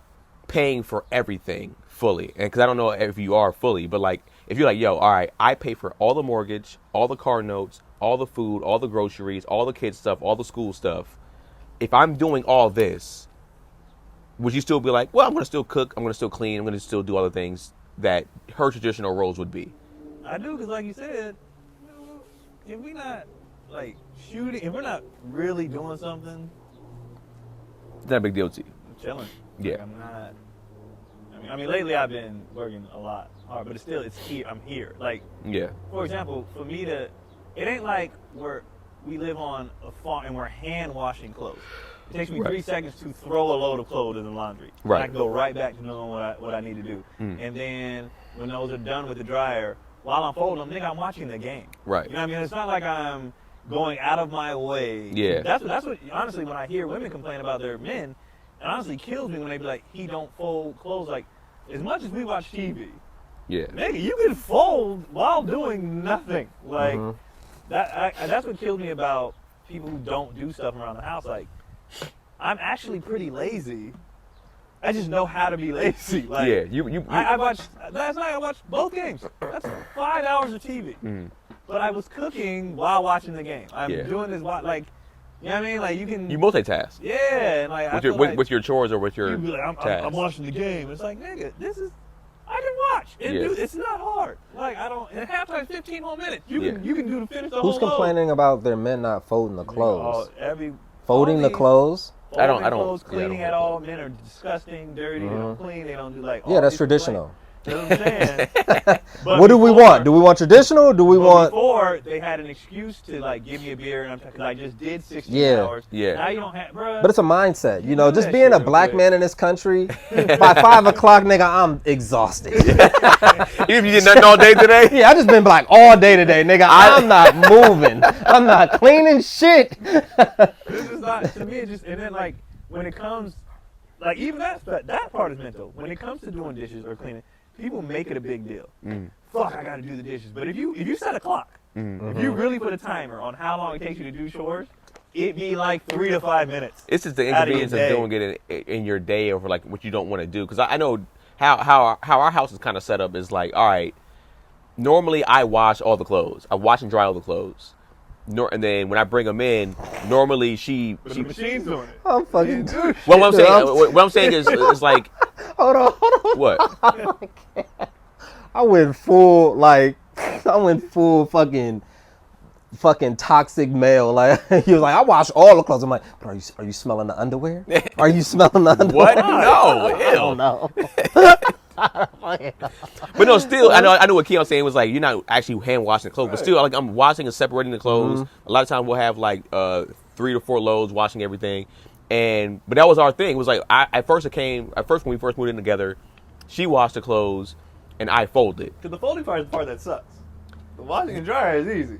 Speaker 2: paying for everything fully, and because I don't know if you are fully, but like if you're like, yo, all right, I pay for all the mortgage, all the car notes, all the food, all the groceries, all the kids stuff, all the school stuff. If I'm doing all this, would you still be like, well, I'm going to still cook, I'm going to still clean, I'm going to still do all the things that her traditional roles would be?
Speaker 1: I do, because like you said, if we not like shooting, if we're not really doing something,
Speaker 2: It's not a big deal to you.
Speaker 1: I'm chilling.
Speaker 2: Yeah.
Speaker 1: Like, I'm not. I mean, lately I've been working a lot hard, but it's here. I'm here. Like,
Speaker 2: Yeah.
Speaker 1: for example, for me to, it ain't like we live on a farm and we're hand washing clothes. It takes me
Speaker 2: Right.
Speaker 1: 3 seconds to throw a load of clothes in the laundry.
Speaker 2: Right.
Speaker 1: And I can go right back to doing what I need to do. And then when those are done with the dryer, while I'm folding them, nigga, I'm watching the game.
Speaker 2: Right.
Speaker 1: You know what I mean? It's not like I'm going out of my way.
Speaker 2: Yeah.
Speaker 1: That's what honestly, when I hear women complain about their men, it honestly kills me when they be like, he don't fold clothes. Like, as much as we watch TV,
Speaker 2: Yeah.
Speaker 1: nigga, you can fold while doing nothing. Like, that's what kills me about people who don't do stuff around the house. Like, I'm actually pretty lazy. I just know how to be lazy. Like,
Speaker 2: Yeah. You
Speaker 1: I watched last night. I watched both games. That's 5 hours of TV. But I was cooking while watching the game. I'm
Speaker 2: Yeah.
Speaker 1: doing this while, like, you know what I mean? Like, you can.
Speaker 2: you multitask
Speaker 1: Yeah, and like I
Speaker 2: with
Speaker 1: feel
Speaker 2: your
Speaker 1: like
Speaker 2: with your chores or with your
Speaker 1: you be like, I'm
Speaker 2: tasks.
Speaker 1: watching the game. It's like, nigga, this is. I can watch. And
Speaker 2: Yeah.
Speaker 1: do, it's not hard. Like, I don't. And halftime, 15 more minutes. You
Speaker 2: Yeah.
Speaker 1: can do to finish the
Speaker 3: Who's
Speaker 1: whole load.
Speaker 3: complaining about their men not folding the clothes?
Speaker 1: Every
Speaker 3: Folding the
Speaker 1: all these-
Speaker 3: clothes?
Speaker 2: I don't-
Speaker 1: folding
Speaker 2: I don't-
Speaker 1: clothes,
Speaker 2: yeah, I don't
Speaker 1: cleaning at all. Men are disgusting, dirty. They don't clean. They don't do like. all
Speaker 3: Yeah, that's
Speaker 1: these
Speaker 3: traditional.
Speaker 1: complaints. You know what I'm saying? But
Speaker 3: What do we
Speaker 1: before-
Speaker 3: want? Do we want traditional or do we
Speaker 1: But
Speaker 3: want...
Speaker 1: before they had an excuse to like give me a beer, and because I just did 16
Speaker 3: Yeah.
Speaker 1: hours.
Speaker 2: Yeah.
Speaker 1: Now you don't have, bro.
Speaker 3: But it's a mindset, you know,
Speaker 1: do
Speaker 3: just
Speaker 1: that
Speaker 3: being
Speaker 1: shit
Speaker 3: a
Speaker 1: real
Speaker 3: black
Speaker 1: quick.
Speaker 3: man in this country, by 5 o'clock, nigga, I'm exhausted.
Speaker 2: Even if you did nothing all day today.
Speaker 3: Yeah, I just been black all day today, nigga. I'm not moving. I'm not cleaning shit.
Speaker 1: This is not to me. It's just and then like when it comes, like even that part is mental. When it comes to doing dishes or cleaning, people make it a big deal. Fuck, I gotta do the dishes. But if you set a clock, if you really put a timer on how long it takes you to do chores, it'd be like 3 to 5 minutes.
Speaker 2: It's just the
Speaker 1: Out of your
Speaker 2: inconvenience of
Speaker 1: day.
Speaker 2: doing it in your day over like what you don't want to do. Because I know how our house is kind of set up is like, all right, normally I wash all the clothes. I wash and dry all the clothes. And then when I bring them in, normally she
Speaker 1: But the machine's doing it.
Speaker 3: I'm fucking...
Speaker 1: Dude,
Speaker 2: well, what I'm
Speaker 3: Dude,
Speaker 2: saying, what I'm saying is like,
Speaker 3: Hold on.
Speaker 2: what?
Speaker 3: I went full, like, fucking toxic male. Like, he was like, I wash all the clothes. I'm like, but are you smelling the underwear? Are you smelling the underwear?
Speaker 2: What? No,
Speaker 3: I don't know.
Speaker 2: But no, still, I know what Keon was saying was like, you're not actually hand washing the clothes, but still, like, I'm washing and separating the clothes. A lot of times we'll have like 3 to 4 loads washing everything, but that was our thing. It was like at first when we first moved in together, she washed the clothes and I folded.
Speaker 1: Because the folding part is the part that sucks. The washing and dryer is easy.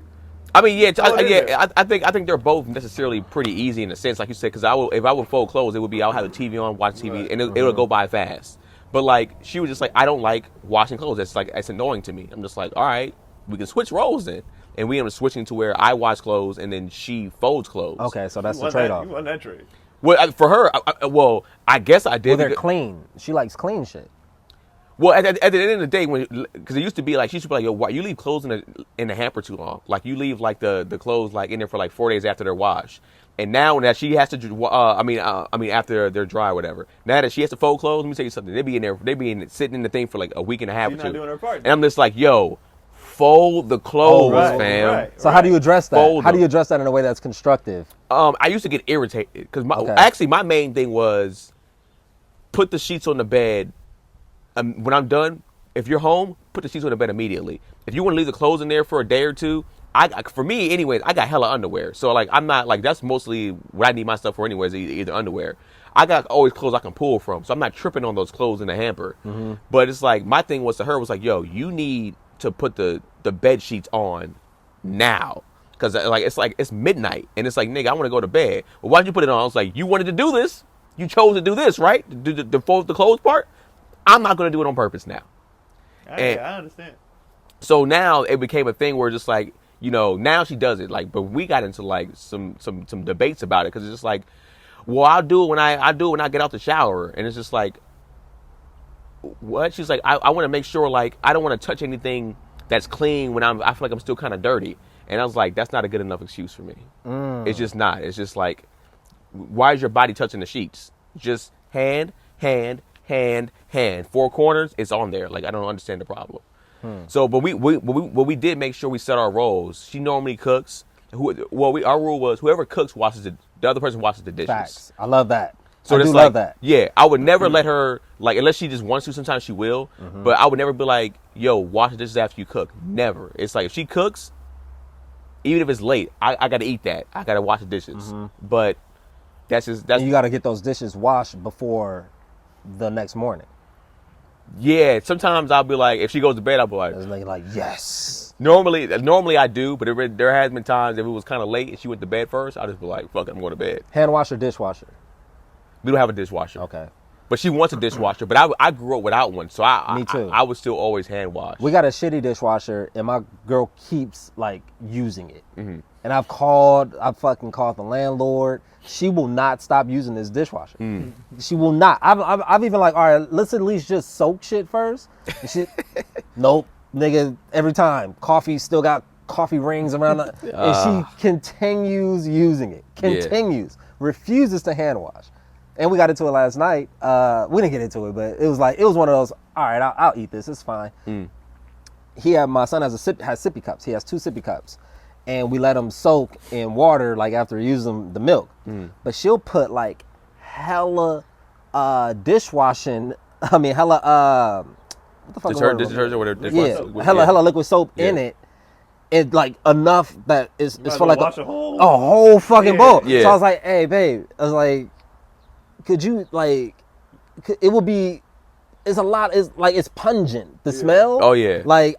Speaker 2: I mean, yeah,
Speaker 1: Oh, it is.
Speaker 2: I think they're both necessarily pretty easy in a sense, like you said. Because if I would fold clothes, it would be I'll have the TV on, watch TV, and it would go by fast. But like she was just like, I don't like washing clothes. It's annoying to me. I'm just like, all right, we can switch roles then. And we end up switching to where I wash clothes and then she folds clothes.
Speaker 3: Okay, so that's
Speaker 1: You
Speaker 3: the
Speaker 1: won
Speaker 3: trade-off.
Speaker 1: You won that trade.
Speaker 2: Well, for her, I guess I did.
Speaker 3: Well, they're
Speaker 2: because-
Speaker 3: clean. She likes clean shit.
Speaker 2: Well, at the end of the day, because it used to be like she used to be like, yo, why you leave clothes in the hamper too long? Like you leave like the clothes like in there for like 4 days after they're washed. And now that she has to, after they're dry or whatever. Now that she has to fold clothes, let me tell you something. They be sitting in the thing for like a week and a half
Speaker 1: She's
Speaker 2: or
Speaker 1: not
Speaker 2: two.
Speaker 1: doing her part.
Speaker 2: And I'm just like, yo, fold the clothes,
Speaker 1: right,
Speaker 2: fam.
Speaker 1: right.
Speaker 3: So how do you address that?
Speaker 2: Fold
Speaker 3: How do
Speaker 2: them.
Speaker 3: you address that in a way that's constructive?
Speaker 2: I used to get irritated because
Speaker 3: Okay.
Speaker 2: actually my main thing was put the sheets on the bed. When I'm done, if you're home, put the sheets on the bed immediately. If you want to leave the clothes in there for a day or two, for me anyways, I got hella underwear. So like I'm not like that's mostly what I need my stuff for anyways, either underwear. I got always clothes I can pull from, so I'm not tripping on those clothes in the hamper.
Speaker 3: Mm-hmm.
Speaker 2: But it's like my thing was to her was like, yo, you need to put the bed sheets on now. Cause it's midnight and it's like, nigga, I want to go to bed. Well, why'd you put it on? I was like, you wanted to do this. You chose to do this, right? The fold the clothes part. I'm not gonna do it on purpose now.
Speaker 1: I understand.
Speaker 2: So now it became a thing where just like, now she does it. Like, but we got into like some debates about it because it's just like, well, I'll do it when I get out the shower, and it's just like, what? She's like, I want to make sure like I don't want to touch anything that's clean when I feel like I'm still kind of dirty. And I was like, that's not a good enough excuse for me. It's just not. It's just like, why is your body touching the sheets? Just hand. 4 corners, it's on there. Like, I don't understand the problem. So, but we did make sure we set our roles. She normally cooks. Our rule was whoever cooks washes the other person washes the dishes.
Speaker 3: Facts. I love that.
Speaker 2: So
Speaker 3: I
Speaker 2: it's
Speaker 3: do
Speaker 2: like,
Speaker 3: love that.
Speaker 2: yeah, I would never let her, like, unless she just wants to. Sometimes she will, but I would never be like, yo, wash the dishes after you cook. Never. It's like if she cooks, even if it's late, I got to eat that. I got to wash the dishes. But that's
Speaker 3: And you got to get those dishes washed before the next morning.
Speaker 2: yeah. Sometimes I'll be like, if she goes to bed, I'll be like,
Speaker 3: It's like yes.
Speaker 2: normally I do, but there has been times if it was kind of late and she went to bed first, I'll just be like, fuck it, I'm going to bed.
Speaker 3: Hand washer, dishwasher.
Speaker 2: We don't have a dishwasher.
Speaker 3: Okay.
Speaker 2: But she wants a dishwasher, but I grew up without one, so
Speaker 3: Me too.
Speaker 2: I would still always hand wash.
Speaker 3: We got a shitty dishwasher, and my girl keeps like using it.
Speaker 2: Mm-hmm.
Speaker 3: And I've fucking called the landlord. She will not stop using this dishwasher. She will not. I've even like, all right, let's at least just soak shit first. And she, nope, nigga. Every time, coffee still got coffee rings around, and she continues using it. Continues, refuses to hand wash. And we got into it last night. We didn't get into it, but it was one of those. All right, I'll eat this. It's fine. My son has sippy cups. He has 2 sippy cups, and we let him soak in water like after using the milk. But she'll put like hella dishwashing. I mean hella what the fuck?
Speaker 2: Detergent or whatever.
Speaker 3: Yeah, hella liquid soap in it. It like enough that it's for like
Speaker 1: wash
Speaker 3: a
Speaker 1: a whole
Speaker 3: whole fucking bowl.
Speaker 2: Yeah.
Speaker 3: So I was like, hey babe, I was like, could you like, it would be, it's a lot, it's pungent, the smell.
Speaker 2: Oh, yeah.
Speaker 3: Like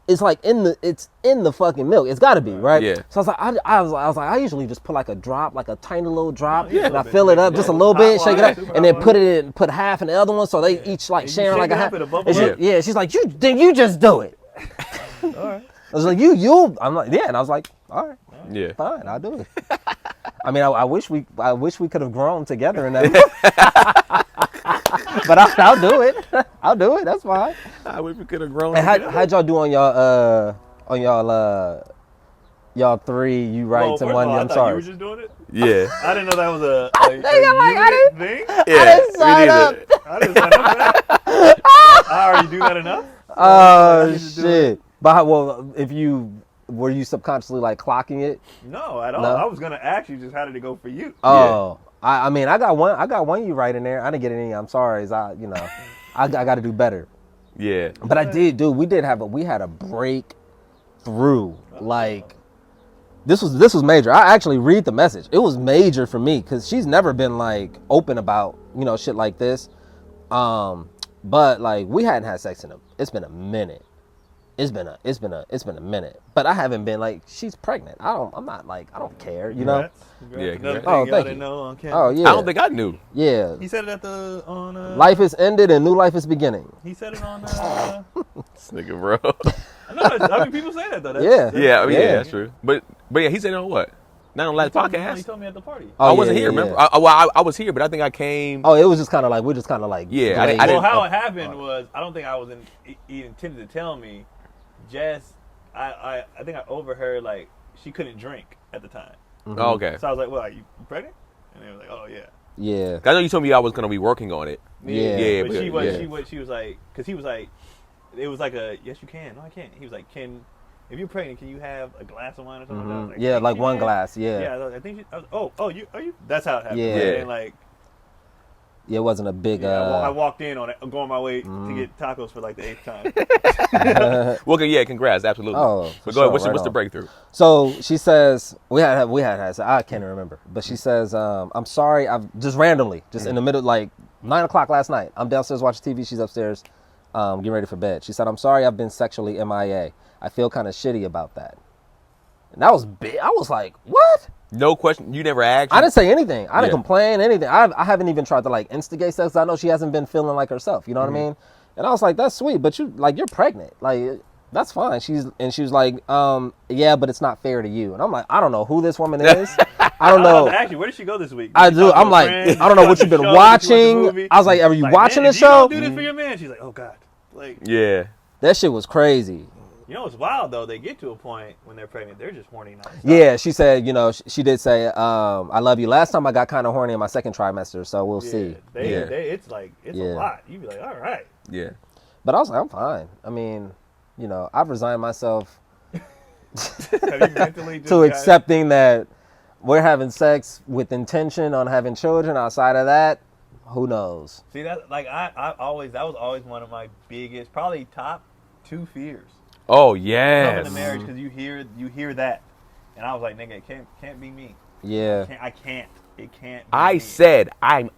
Speaker 3: it's like it's in the fucking milk. It's gotta be, right?
Speaker 2: Yeah.
Speaker 3: So I was like, I usually just put like a drop, like a tiny little drop,
Speaker 1: Yeah.
Speaker 3: and I fill it up just a little bit,
Speaker 1: Hot
Speaker 3: shake it
Speaker 1: water,
Speaker 3: up,
Speaker 1: super
Speaker 3: and then
Speaker 1: hot
Speaker 3: put it in, put half in the other one, so they each like
Speaker 1: And you
Speaker 3: sharing like
Speaker 1: shake
Speaker 3: a
Speaker 1: it
Speaker 3: half.
Speaker 1: up, it'll bubble
Speaker 3: And
Speaker 1: up.
Speaker 3: yeah, she's like, then you just do it.
Speaker 1: All right.
Speaker 3: I was like, you. I'm like, yeah, and I was like, all right.
Speaker 2: Yeah.
Speaker 3: Fine, I'll do it. I mean, I wish we could have grown together in that. But I'll do it. I'll do it. That's fine.
Speaker 2: I wish we could have grown.
Speaker 3: And how'd y'all do on y'all 3? You right
Speaker 1: Well,
Speaker 3: to
Speaker 1: first
Speaker 3: one.
Speaker 1: of all, I
Speaker 3: I'm
Speaker 1: thought
Speaker 3: sorry.
Speaker 1: You were just doing it.
Speaker 2: Yeah.
Speaker 1: I didn't know that was a
Speaker 3: I
Speaker 1: unit thing.
Speaker 2: Yeah.
Speaker 3: didn't sign
Speaker 2: me
Speaker 3: up.
Speaker 2: neither.
Speaker 1: I didn't sign up for that. I already do that enough.
Speaker 3: Oh
Speaker 1: need to do
Speaker 3: shit! But were you subconsciously like clocking it?
Speaker 1: No, at all.
Speaker 3: No?
Speaker 1: I was gonna ask you just how did it go for you.
Speaker 3: Oh, I mean, I got one you right in there. I didn't get any. I'm sorry. I got to do better.
Speaker 2: Yeah.
Speaker 3: But I did, dude. We had a breakthrough. Like this was major. I actually read the message. It was major for me because she's never been like open about shit like this. But like we hadn't had sex in it's been a minute. It's been a minute. But I haven't been like she's pregnant. I'm not like I don't care.
Speaker 1: Congrats.
Speaker 2: Yeah,
Speaker 1: Another
Speaker 2: congrats.
Speaker 1: thing
Speaker 3: Oh,
Speaker 1: y'all
Speaker 3: thank
Speaker 1: didn't
Speaker 3: you.
Speaker 1: know on camera.
Speaker 3: Oh yeah.
Speaker 2: I don't think I knew.
Speaker 3: Yeah.
Speaker 1: He said it on.
Speaker 3: Life is ended and new life is beginning.
Speaker 1: He said it on.
Speaker 2: This nigga, bro.
Speaker 1: No, I mean, people say that though.
Speaker 3: Yeah.
Speaker 2: Yeah, I mean,
Speaker 3: Yeah.
Speaker 2: yeah, that's true. But yeah, he said on what? Not on last
Speaker 1: He
Speaker 2: podcast.
Speaker 1: told me at the party.
Speaker 3: Oh,
Speaker 2: I wasn't
Speaker 3: yeah,
Speaker 2: here.
Speaker 3: yeah,
Speaker 2: Remember?
Speaker 3: yeah.
Speaker 2: I was here, but I think I came.
Speaker 3: Oh, it was just kind of like we're just kind of like.
Speaker 2: Yeah, I
Speaker 3: glazed.
Speaker 2: didn't-
Speaker 1: Well, how it happened was, I don't think I was he intended to tell me. Jess, I think I overheard like she couldn't drink at the time,
Speaker 2: Oh, okay.
Speaker 1: so I was like, "Well, are you pregnant?" And they were like, "Oh yeah."
Speaker 3: Yeah.
Speaker 2: I know you told me I was gonna be working on it.
Speaker 3: Yeah.
Speaker 2: Yeah,
Speaker 1: but
Speaker 2: but-
Speaker 1: she was,
Speaker 2: yeah.
Speaker 1: she was like, because he was like, it was like a, yes you can, no I can't. He was like, if you're pregnant, can you have a glass of wine or something? Like that? I was
Speaker 3: Yeah,
Speaker 1: "Think
Speaker 3: like
Speaker 1: you
Speaker 3: one
Speaker 1: can?"
Speaker 3: glass. Yeah.
Speaker 1: Yeah, I think she, are you? That's how it happened.
Speaker 3: Yeah.
Speaker 1: And like,
Speaker 3: Yeah, it wasn't a big.
Speaker 1: I walked in on it, going my way to get tacos for like the 8th time.
Speaker 2: Well, okay, yeah, congrats, absolutely.
Speaker 3: Oh, for
Speaker 2: but go ahead.
Speaker 3: sure,
Speaker 2: What's
Speaker 3: right
Speaker 2: the
Speaker 3: on.
Speaker 2: breakthrough?
Speaker 3: So she says we had I can't remember, but she says I'm sorry. I've just randomly, just in the middle, like 9 o'clock last night. I'm downstairs watching TV. She's upstairs, getting ready for bed. She said, "I'm sorry. I've been sexually MIA. I feel kind of shitty about that." And that was big. I was like, "What?"
Speaker 2: No question. You never asked.
Speaker 3: I didn't say anything. I didn't
Speaker 2: Yeah.
Speaker 3: complain, anything. I haven't even tried to like instigate sex. I know she hasn't been feeling like herself. You know what I mean? And I was like, that's sweet, but you're pregnant. Like, that's fine. She was like, yeah, but it's not fair to you. And I'm like, I don't know who this woman is. I don't know.
Speaker 1: Actually, where did she go this week?
Speaker 3: I
Speaker 1: Did she
Speaker 3: do.
Speaker 1: talk to
Speaker 3: I'm
Speaker 1: her
Speaker 3: like,
Speaker 1: friends?
Speaker 3: I don't know what
Speaker 1: Did
Speaker 3: you've
Speaker 1: she
Speaker 3: been
Speaker 1: watch the
Speaker 3: watching.
Speaker 1: movie?
Speaker 3: I was like, are you
Speaker 1: Like,
Speaker 3: watching
Speaker 1: man,
Speaker 3: the
Speaker 1: if you don't
Speaker 3: show?
Speaker 1: do this for your man. She's like, oh God. Like,
Speaker 2: Yeah.
Speaker 3: That shit was crazy.
Speaker 1: you know what's wild though? They get to a point when they're pregnant, they're just horny now.
Speaker 3: Yeah, she said, she did say, I love you. Last time I got kind of horny in my second trimester, so we'll see.
Speaker 1: It's a
Speaker 3: Yeah.
Speaker 1: lot. You be like, all right.
Speaker 2: Yeah.
Speaker 3: But I was like, I'm fine. I mean, I've resigned myself
Speaker 1: Have you mentally just
Speaker 3: to
Speaker 1: got-
Speaker 3: accepting that we're having sex with intention on having children. Outside of that, who knows?
Speaker 1: See that? Like that was always one of my biggest, probably top 2 fears.
Speaker 2: Oh
Speaker 1: Coming
Speaker 2: yes.
Speaker 1: to marriage because you hear that, and I was like, nigga, it can't be me.
Speaker 3: Yeah.
Speaker 1: I can't. It can't. Be
Speaker 2: I
Speaker 1: me.
Speaker 2: said
Speaker 1: I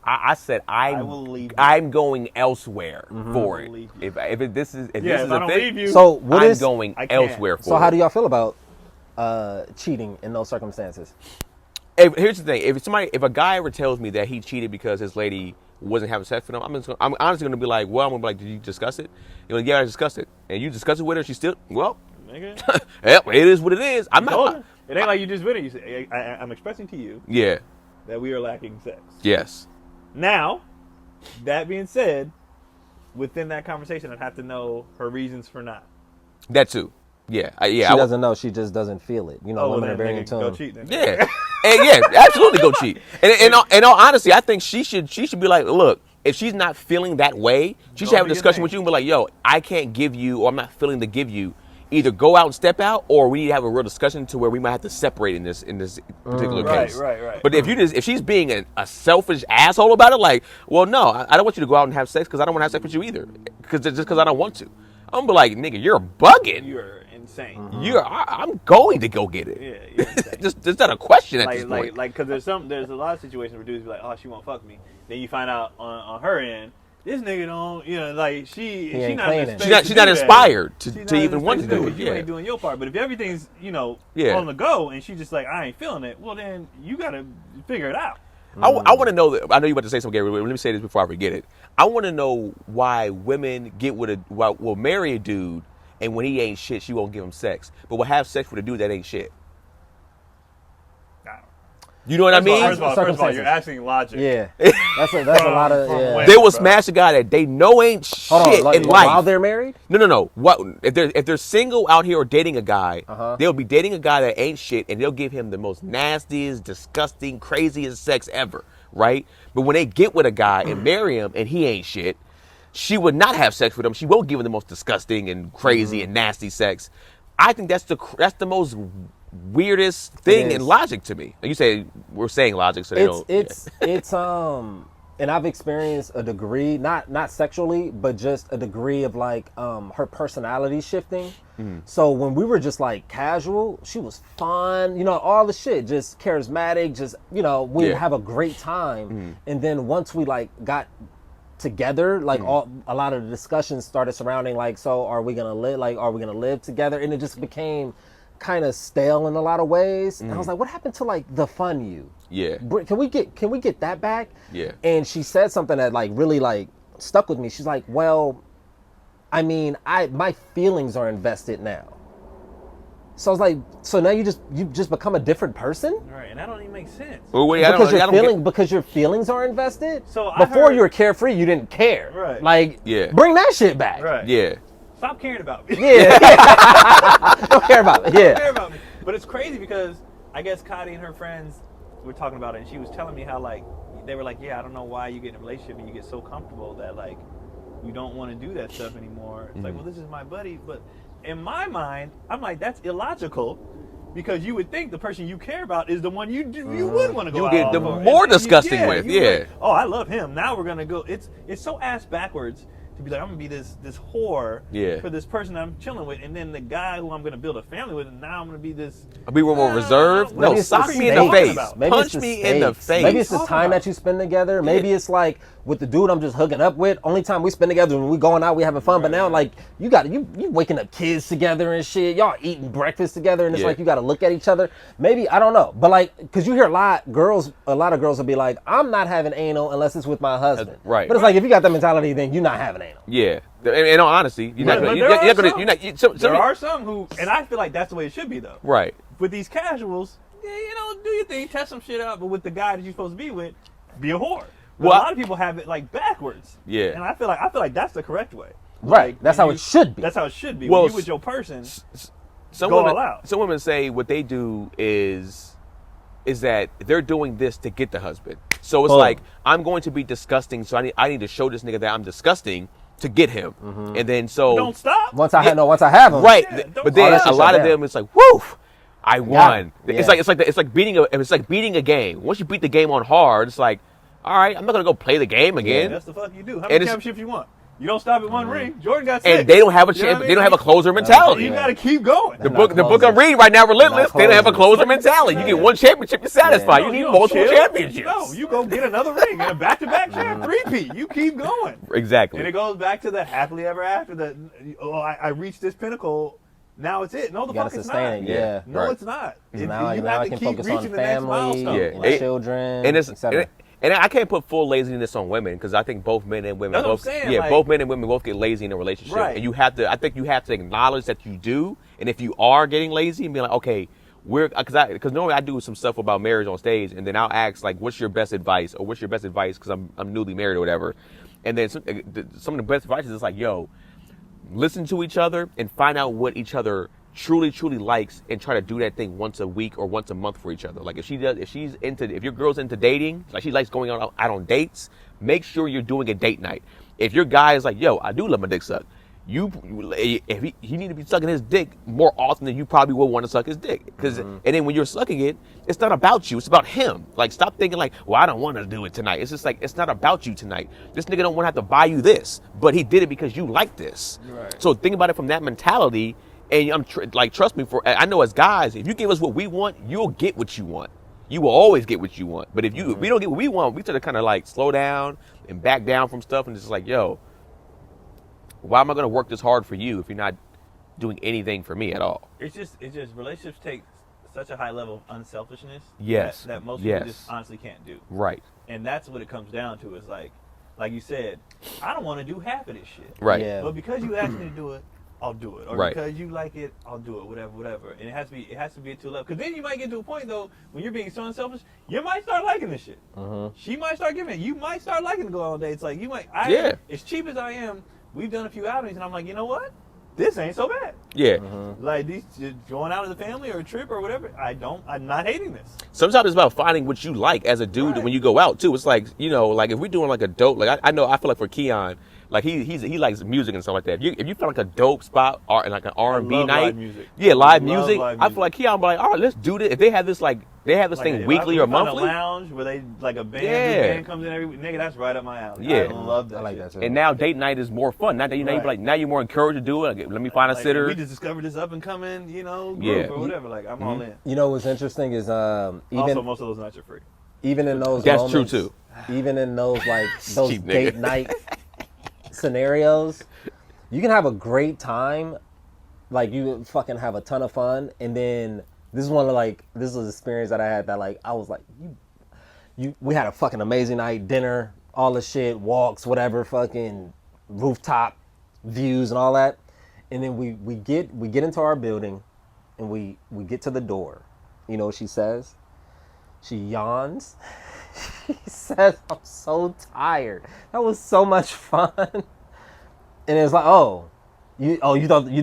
Speaker 1: will leave you.
Speaker 2: I'm going elsewhere for
Speaker 1: I
Speaker 2: it.
Speaker 1: will leave
Speaker 2: If
Speaker 1: Yeah,
Speaker 2: this is
Speaker 1: if
Speaker 2: a
Speaker 1: I don't
Speaker 2: thing,
Speaker 1: leave you,
Speaker 3: So what
Speaker 2: I'm
Speaker 3: is?
Speaker 2: going
Speaker 1: I can't.
Speaker 2: elsewhere for
Speaker 3: So how
Speaker 2: it.
Speaker 3: do y'all feel about cheating in those circumstances?
Speaker 2: Here's the thing: if a guy ever tells me that he cheated because his lady wasn't having sex with him, I'm honestly gonna be like, well, I'm gonna be like, did you discuss it? You're like, yeah, I discussed it, and you discuss it with her. She still, well,
Speaker 1: nigga.
Speaker 2: yep, it is what it is. I'm
Speaker 1: Told
Speaker 2: not.
Speaker 1: her. It ain't like you just with it. You say, I'm expressing to you
Speaker 2: Yeah.
Speaker 1: that we are lacking sex.
Speaker 2: Yes.
Speaker 1: Now, that being said, within that conversation, I'd have to know her reasons for not.
Speaker 2: That too. Yeah.
Speaker 3: She doesn't know. She just doesn't feel it.
Speaker 1: Well,
Speaker 3: Women are
Speaker 1: then,
Speaker 3: very in
Speaker 1: nigga, go
Speaker 3: tune.
Speaker 1: cheat then.
Speaker 2: Yeah. And yeah, absolutely go cheat. And in all honesty, I think she should be like, look, if she's not feeling that way, she should have a
Speaker 1: do your
Speaker 2: discussion
Speaker 1: thing.
Speaker 2: with you and be like, yo, I can't give you, or I'm not feeling to give you. Either go out and step out, or we need to have a real discussion to where we might have to separate in this particular
Speaker 1: Right,
Speaker 2: case.
Speaker 1: right.
Speaker 2: But if she's being a selfish asshole about it, like, well, no, I don't want you to go out and have sex because I don't want to have sex with you either, because I don't want to. I'm gonna be like, nigga, you're bugging.
Speaker 1: You're insane.
Speaker 2: I'm going to go get it.
Speaker 1: Yeah, you're insane.
Speaker 2: Just not a question at this point.
Speaker 1: because there's a lot of situations where dudes be like, oh, she won't fuck me. Then you find out on her end, this nigga don't, like she
Speaker 3: ain't
Speaker 1: not in
Speaker 3: cleaning.
Speaker 1: the space
Speaker 2: She's
Speaker 1: to
Speaker 2: not
Speaker 1: do that.
Speaker 2: inspired
Speaker 1: She's
Speaker 2: to
Speaker 1: not in
Speaker 2: even
Speaker 1: the
Speaker 2: want to
Speaker 1: space
Speaker 2: do it.
Speaker 1: You
Speaker 2: Yeah.
Speaker 1: ain't doing your part. But if everything's
Speaker 2: Yeah.
Speaker 1: on the go and she just like, I ain't feeling it, well then you gotta figure it out.
Speaker 2: I want to know that. I know you about to say something, Gary. Let me say this before I forget it. I want to know why women will marry a dude, and when he ain't shit, she won't give him sex, but will have sex with a dude that ain't shit. You know what I mean?
Speaker 1: First of all,
Speaker 3: Circumstances.
Speaker 1: you're asking logic.
Speaker 3: Yeah, that's a lot of.
Speaker 1: From
Speaker 3: Yeah.
Speaker 1: when?
Speaker 2: They will
Speaker 1: Bro.
Speaker 2: smash a guy that they know ain't
Speaker 3: Hold
Speaker 2: shit
Speaker 3: on, like,
Speaker 2: in life.
Speaker 3: while they're married.
Speaker 2: No. What if they're single out here or dating a guy?
Speaker 3: Uh-huh.
Speaker 2: They'll be dating a guy that ain't shit, and they'll give him the most nastiest, disgusting, craziest sex ever, right? But when they get with a guy and marry him, and he ain't shit, she would not have sex with him. She won't give him the most disgusting and crazy and nasty sex. I think that's the most weirdest thing
Speaker 3: It
Speaker 2: in
Speaker 3: is.
Speaker 2: logic to me. You say we're saying logic, so they don't.
Speaker 3: It's and I've experienced a degree, not sexually, but just a degree of like her personality shifting. So when we were just like casual, she was fun, all the shit, just charismatic, just we'd
Speaker 2: Yeah.
Speaker 3: have a great time. And then once we like got together, like a lot of the discussions started surrounding like, so are we gonna live together? And it just became kind of stale in a lot of ways. And I was like, what happened to like the fun you?
Speaker 2: Yeah.
Speaker 3: Can we get that back?
Speaker 2: Yeah.
Speaker 3: And she said something that like really like stuck with me. She's like, well, I mean, my feelings are invested now. So I was like, so now you just become a different person?
Speaker 1: Right, and that don't even make sense.
Speaker 2: Well, wait,
Speaker 3: Because your feelings are invested?
Speaker 1: So I
Speaker 3: before
Speaker 1: heard-
Speaker 3: you were carefree, you didn't care.
Speaker 1: Right.
Speaker 3: Like,
Speaker 2: Yeah.
Speaker 3: bring that shit back.
Speaker 1: Right.
Speaker 2: Yeah.
Speaker 1: Stop caring about me.
Speaker 3: Yeah. Don't care about it.
Speaker 1: Don't care
Speaker 3: Yeah.
Speaker 1: about me. But it's crazy because I guess Cotty and her friends were talking about it, and she was telling me how like they were like, yeah, I don't know why you get in a relationship and you get so comfortable that like you don't want to do that stuff anymore. It's like, well, this is my buddy, but in my mind, I'm like, that's illogical. Because you would think the person you care about is the one you would want to go
Speaker 2: You
Speaker 1: out
Speaker 2: get the
Speaker 1: for.
Speaker 2: more
Speaker 1: And you-
Speaker 2: disgusting with,
Speaker 1: you
Speaker 2: yeah.
Speaker 1: like, oh, I love him. Now we're gonna go. It's so ass backwards to be like, I'm gonna be this whore
Speaker 2: Yeah.
Speaker 1: for this person I'm chilling with, and then the guy who I'm gonna build a family with, and now I'm gonna be this.
Speaker 2: I'll be more reserved.
Speaker 1: Maybe
Speaker 2: No,
Speaker 1: it's
Speaker 2: sock
Speaker 1: the
Speaker 2: me in the
Speaker 1: stakes.
Speaker 2: face.
Speaker 1: Maybe
Speaker 2: Punch me in the face.
Speaker 3: Maybe it's the
Speaker 1: Talk
Speaker 3: time
Speaker 1: about
Speaker 3: that you spend together. Maybe it's like with the dude I'm just hooking up with. Only time we spend together when we going out, we having fun. But now, like, you waking up kids together and shit. Y'all eating breakfast together, and it's
Speaker 2: Yeah.
Speaker 3: like you got to look at each other. Maybe I don't know, but like, because you hear a lot of girls will be like, I'm not having anal unless it's with my husband.
Speaker 2: Right.
Speaker 3: But it's like if you got that mentality, then you're not having anal.
Speaker 2: Yeah. In all honesty, you're not
Speaker 1: But
Speaker 2: gonna.
Speaker 1: there are some. There
Speaker 2: Some,
Speaker 1: are some who, and I feel like that's the way it should be though.
Speaker 2: right.
Speaker 1: With these casuals, yeah, do your thing, test some shit out. But with the guy that you're supposed to be with, be a whore. But
Speaker 2: Well,
Speaker 1: a lot of people have it like backwards.
Speaker 2: Yeah.
Speaker 1: And I feel like that's the correct way.
Speaker 3: Right.
Speaker 1: Like,
Speaker 3: That's
Speaker 1: when
Speaker 3: how it should be.
Speaker 1: That's how it should be.
Speaker 2: Well,
Speaker 1: When you with your person,
Speaker 2: Some
Speaker 1: go
Speaker 2: women,
Speaker 1: all out.
Speaker 2: Some women say what they do is that they're doing this to get the husband. So it's
Speaker 3: Oh.
Speaker 2: like, I'm going to be disgusting, so I need to show this nigga that I'm disgusting to get him. And then so
Speaker 1: don't stop.
Speaker 3: Once I have them.
Speaker 2: right,
Speaker 1: Yeah, don't
Speaker 2: but then
Speaker 3: all that
Speaker 2: a
Speaker 3: shit
Speaker 2: lot
Speaker 3: shut
Speaker 2: of
Speaker 3: down.
Speaker 2: them it's like, whoo, I won.
Speaker 3: Yeah.
Speaker 2: It's like beating a game. Once you beat the game on hard, it's like, all right, I'm not gonna go play the game again.
Speaker 1: That's the fuck you do. How
Speaker 2: And
Speaker 1: many
Speaker 2: it's-
Speaker 1: championships you want? You don't stop at one ring. Jordan got 6.
Speaker 2: And they don't have a
Speaker 1: You know what I
Speaker 2: champ.
Speaker 1: mean?
Speaker 2: They don't have a closer mentality.
Speaker 1: You got to keep going.
Speaker 2: The
Speaker 3: They're not
Speaker 2: book I'm
Speaker 3: closers.
Speaker 2: reading right now, Relentless,
Speaker 3: They're
Speaker 2: they don't have a
Speaker 3: not
Speaker 2: closer mentality. You get one championship, you're satisfied.
Speaker 3: Yeah.
Speaker 2: You need
Speaker 1: don't
Speaker 2: multiple
Speaker 1: chill.
Speaker 2: championships.
Speaker 1: No, you go get another ring and a back-to-back champ, 3-peat. You keep going.
Speaker 2: Exactly.
Speaker 1: And it goes back to the happily ever after. That I reached this pinnacle. Now it's it. No, the
Speaker 3: You gotta
Speaker 1: fuck it's
Speaker 3: sustain
Speaker 1: not.
Speaker 3: it, yeah.
Speaker 1: No,
Speaker 2: Right.
Speaker 1: it's not.
Speaker 3: Now
Speaker 1: you
Speaker 3: I
Speaker 1: have to
Speaker 3: can
Speaker 1: keep
Speaker 3: focus on
Speaker 1: reaching the next
Speaker 3: family
Speaker 1: milestone.
Speaker 2: Yeah.
Speaker 3: and
Speaker 2: It-
Speaker 3: children,
Speaker 2: and it's
Speaker 3: etc.
Speaker 2: and I can't put full laziness on women because I think both men and women
Speaker 1: That's what I'm
Speaker 2: both
Speaker 1: saying, like-
Speaker 2: both men and women both get lazy in a relationship.
Speaker 1: Right.
Speaker 2: And I think you have to acknowledge that you do. And if you are getting lazy and be like, okay, because normally I do some stuff about marriage on stage, and then I'll ask like, what's your best advice, or what's your best advice because I'm newly married or whatever. And then some of the best advice is like, yo, listen to each other and find out what each other truly likes, and try to do that thing once a week or once a month for each other. Like if your girl's into dating, like she likes going out on dates, make sure you're doing a date night. If your guy is like, yo, I do love my dick sucked, if he need to be sucking his dick more often than you probably will want to suck his dick. And then when you're sucking it, it's not about you, it's about him. Like stop thinking like, well, I don't want to do it tonight. It's just like, it's not about you tonight. This nigga don't want to have to buy you this, but he did it because you like this.
Speaker 1: Right.
Speaker 2: So think about it from that mentality. And trust me, I know as guys, if you give us what we want, you'll get what you want. You will always get what you want. But if we don't get what we want, we tend to kind of like slow down and back down from stuff and just like, yo, why am I going to work this hard for you if you're not doing anything for me at all?
Speaker 1: It's just relationships take such a high level of unselfishness.
Speaker 2: Yes.
Speaker 1: That most
Speaker 2: Yes.
Speaker 1: people just honestly can't do.
Speaker 2: Right.
Speaker 1: And that's what it comes down to. Is like you said, I don't want to do half of this shit.
Speaker 2: Right.
Speaker 3: Yeah.
Speaker 1: But because you asked me to do it, I'll do it. Or
Speaker 2: Right.
Speaker 1: because you like it, I'll do it. Whatever. And it has to be at 2 levels. Because then you might get to a point though when you're being so unselfish, you might start liking this shit. She might start giving it. You might start liking to go on dates. Like you might.
Speaker 2: Yeah.
Speaker 1: As cheap as I am, we've done a few outings, and I'm like, you know what? This ain't so bad.
Speaker 2: Yeah.
Speaker 1: Like these going out as a family or a trip or whatever. I'm not hating this.
Speaker 2: Sometimes it's about finding what you like as a dude
Speaker 1: Right.
Speaker 2: when you go out too. It's like, like if we're doing like a dope, like I feel like for Keon, like he likes music and stuff like that. If you feel like a dope spot or like an R&B
Speaker 1: love
Speaker 2: night,
Speaker 1: live music.
Speaker 2: yeah, live
Speaker 1: Love
Speaker 2: music.
Speaker 1: live
Speaker 2: I feel like Keon be like, all right, let's do this. If they have this thing
Speaker 1: If
Speaker 2: weekly
Speaker 1: I
Speaker 2: or
Speaker 1: find
Speaker 2: monthly,
Speaker 1: a lounge where they like a band,
Speaker 2: Yeah.
Speaker 1: new band comes in every week, nigga, that's right up my alley.
Speaker 2: Yeah.
Speaker 1: I love that.
Speaker 3: I like
Speaker 1: shit.
Speaker 3: that too.
Speaker 2: and now date night is more fun. Now that you
Speaker 1: Right.
Speaker 2: like now you're more encouraged to do it. Like, let me find a
Speaker 1: Like,
Speaker 2: sitter.
Speaker 1: we just discovered this up and coming, group
Speaker 2: Yeah.
Speaker 1: or whatever. Like I'm all in.
Speaker 3: You know what's interesting is
Speaker 1: Also,
Speaker 3: even
Speaker 1: most of those nights are free.
Speaker 3: even in those
Speaker 2: That's true,
Speaker 3: moments,
Speaker 2: too.
Speaker 3: even in those like those
Speaker 2: Cheap nigga.
Speaker 3: date night scenarios, you can have a great time, like you fucking have a ton of fun, and then this is an experience that I had that like I was like we had a fucking amazing night, dinner, all the shit, walks, whatever, fucking rooftop, views and all that. And then we get into our building, and we get to the door. You know what she says? She yawns. She says, "I'm so tired. That was so much fun." And it's like, you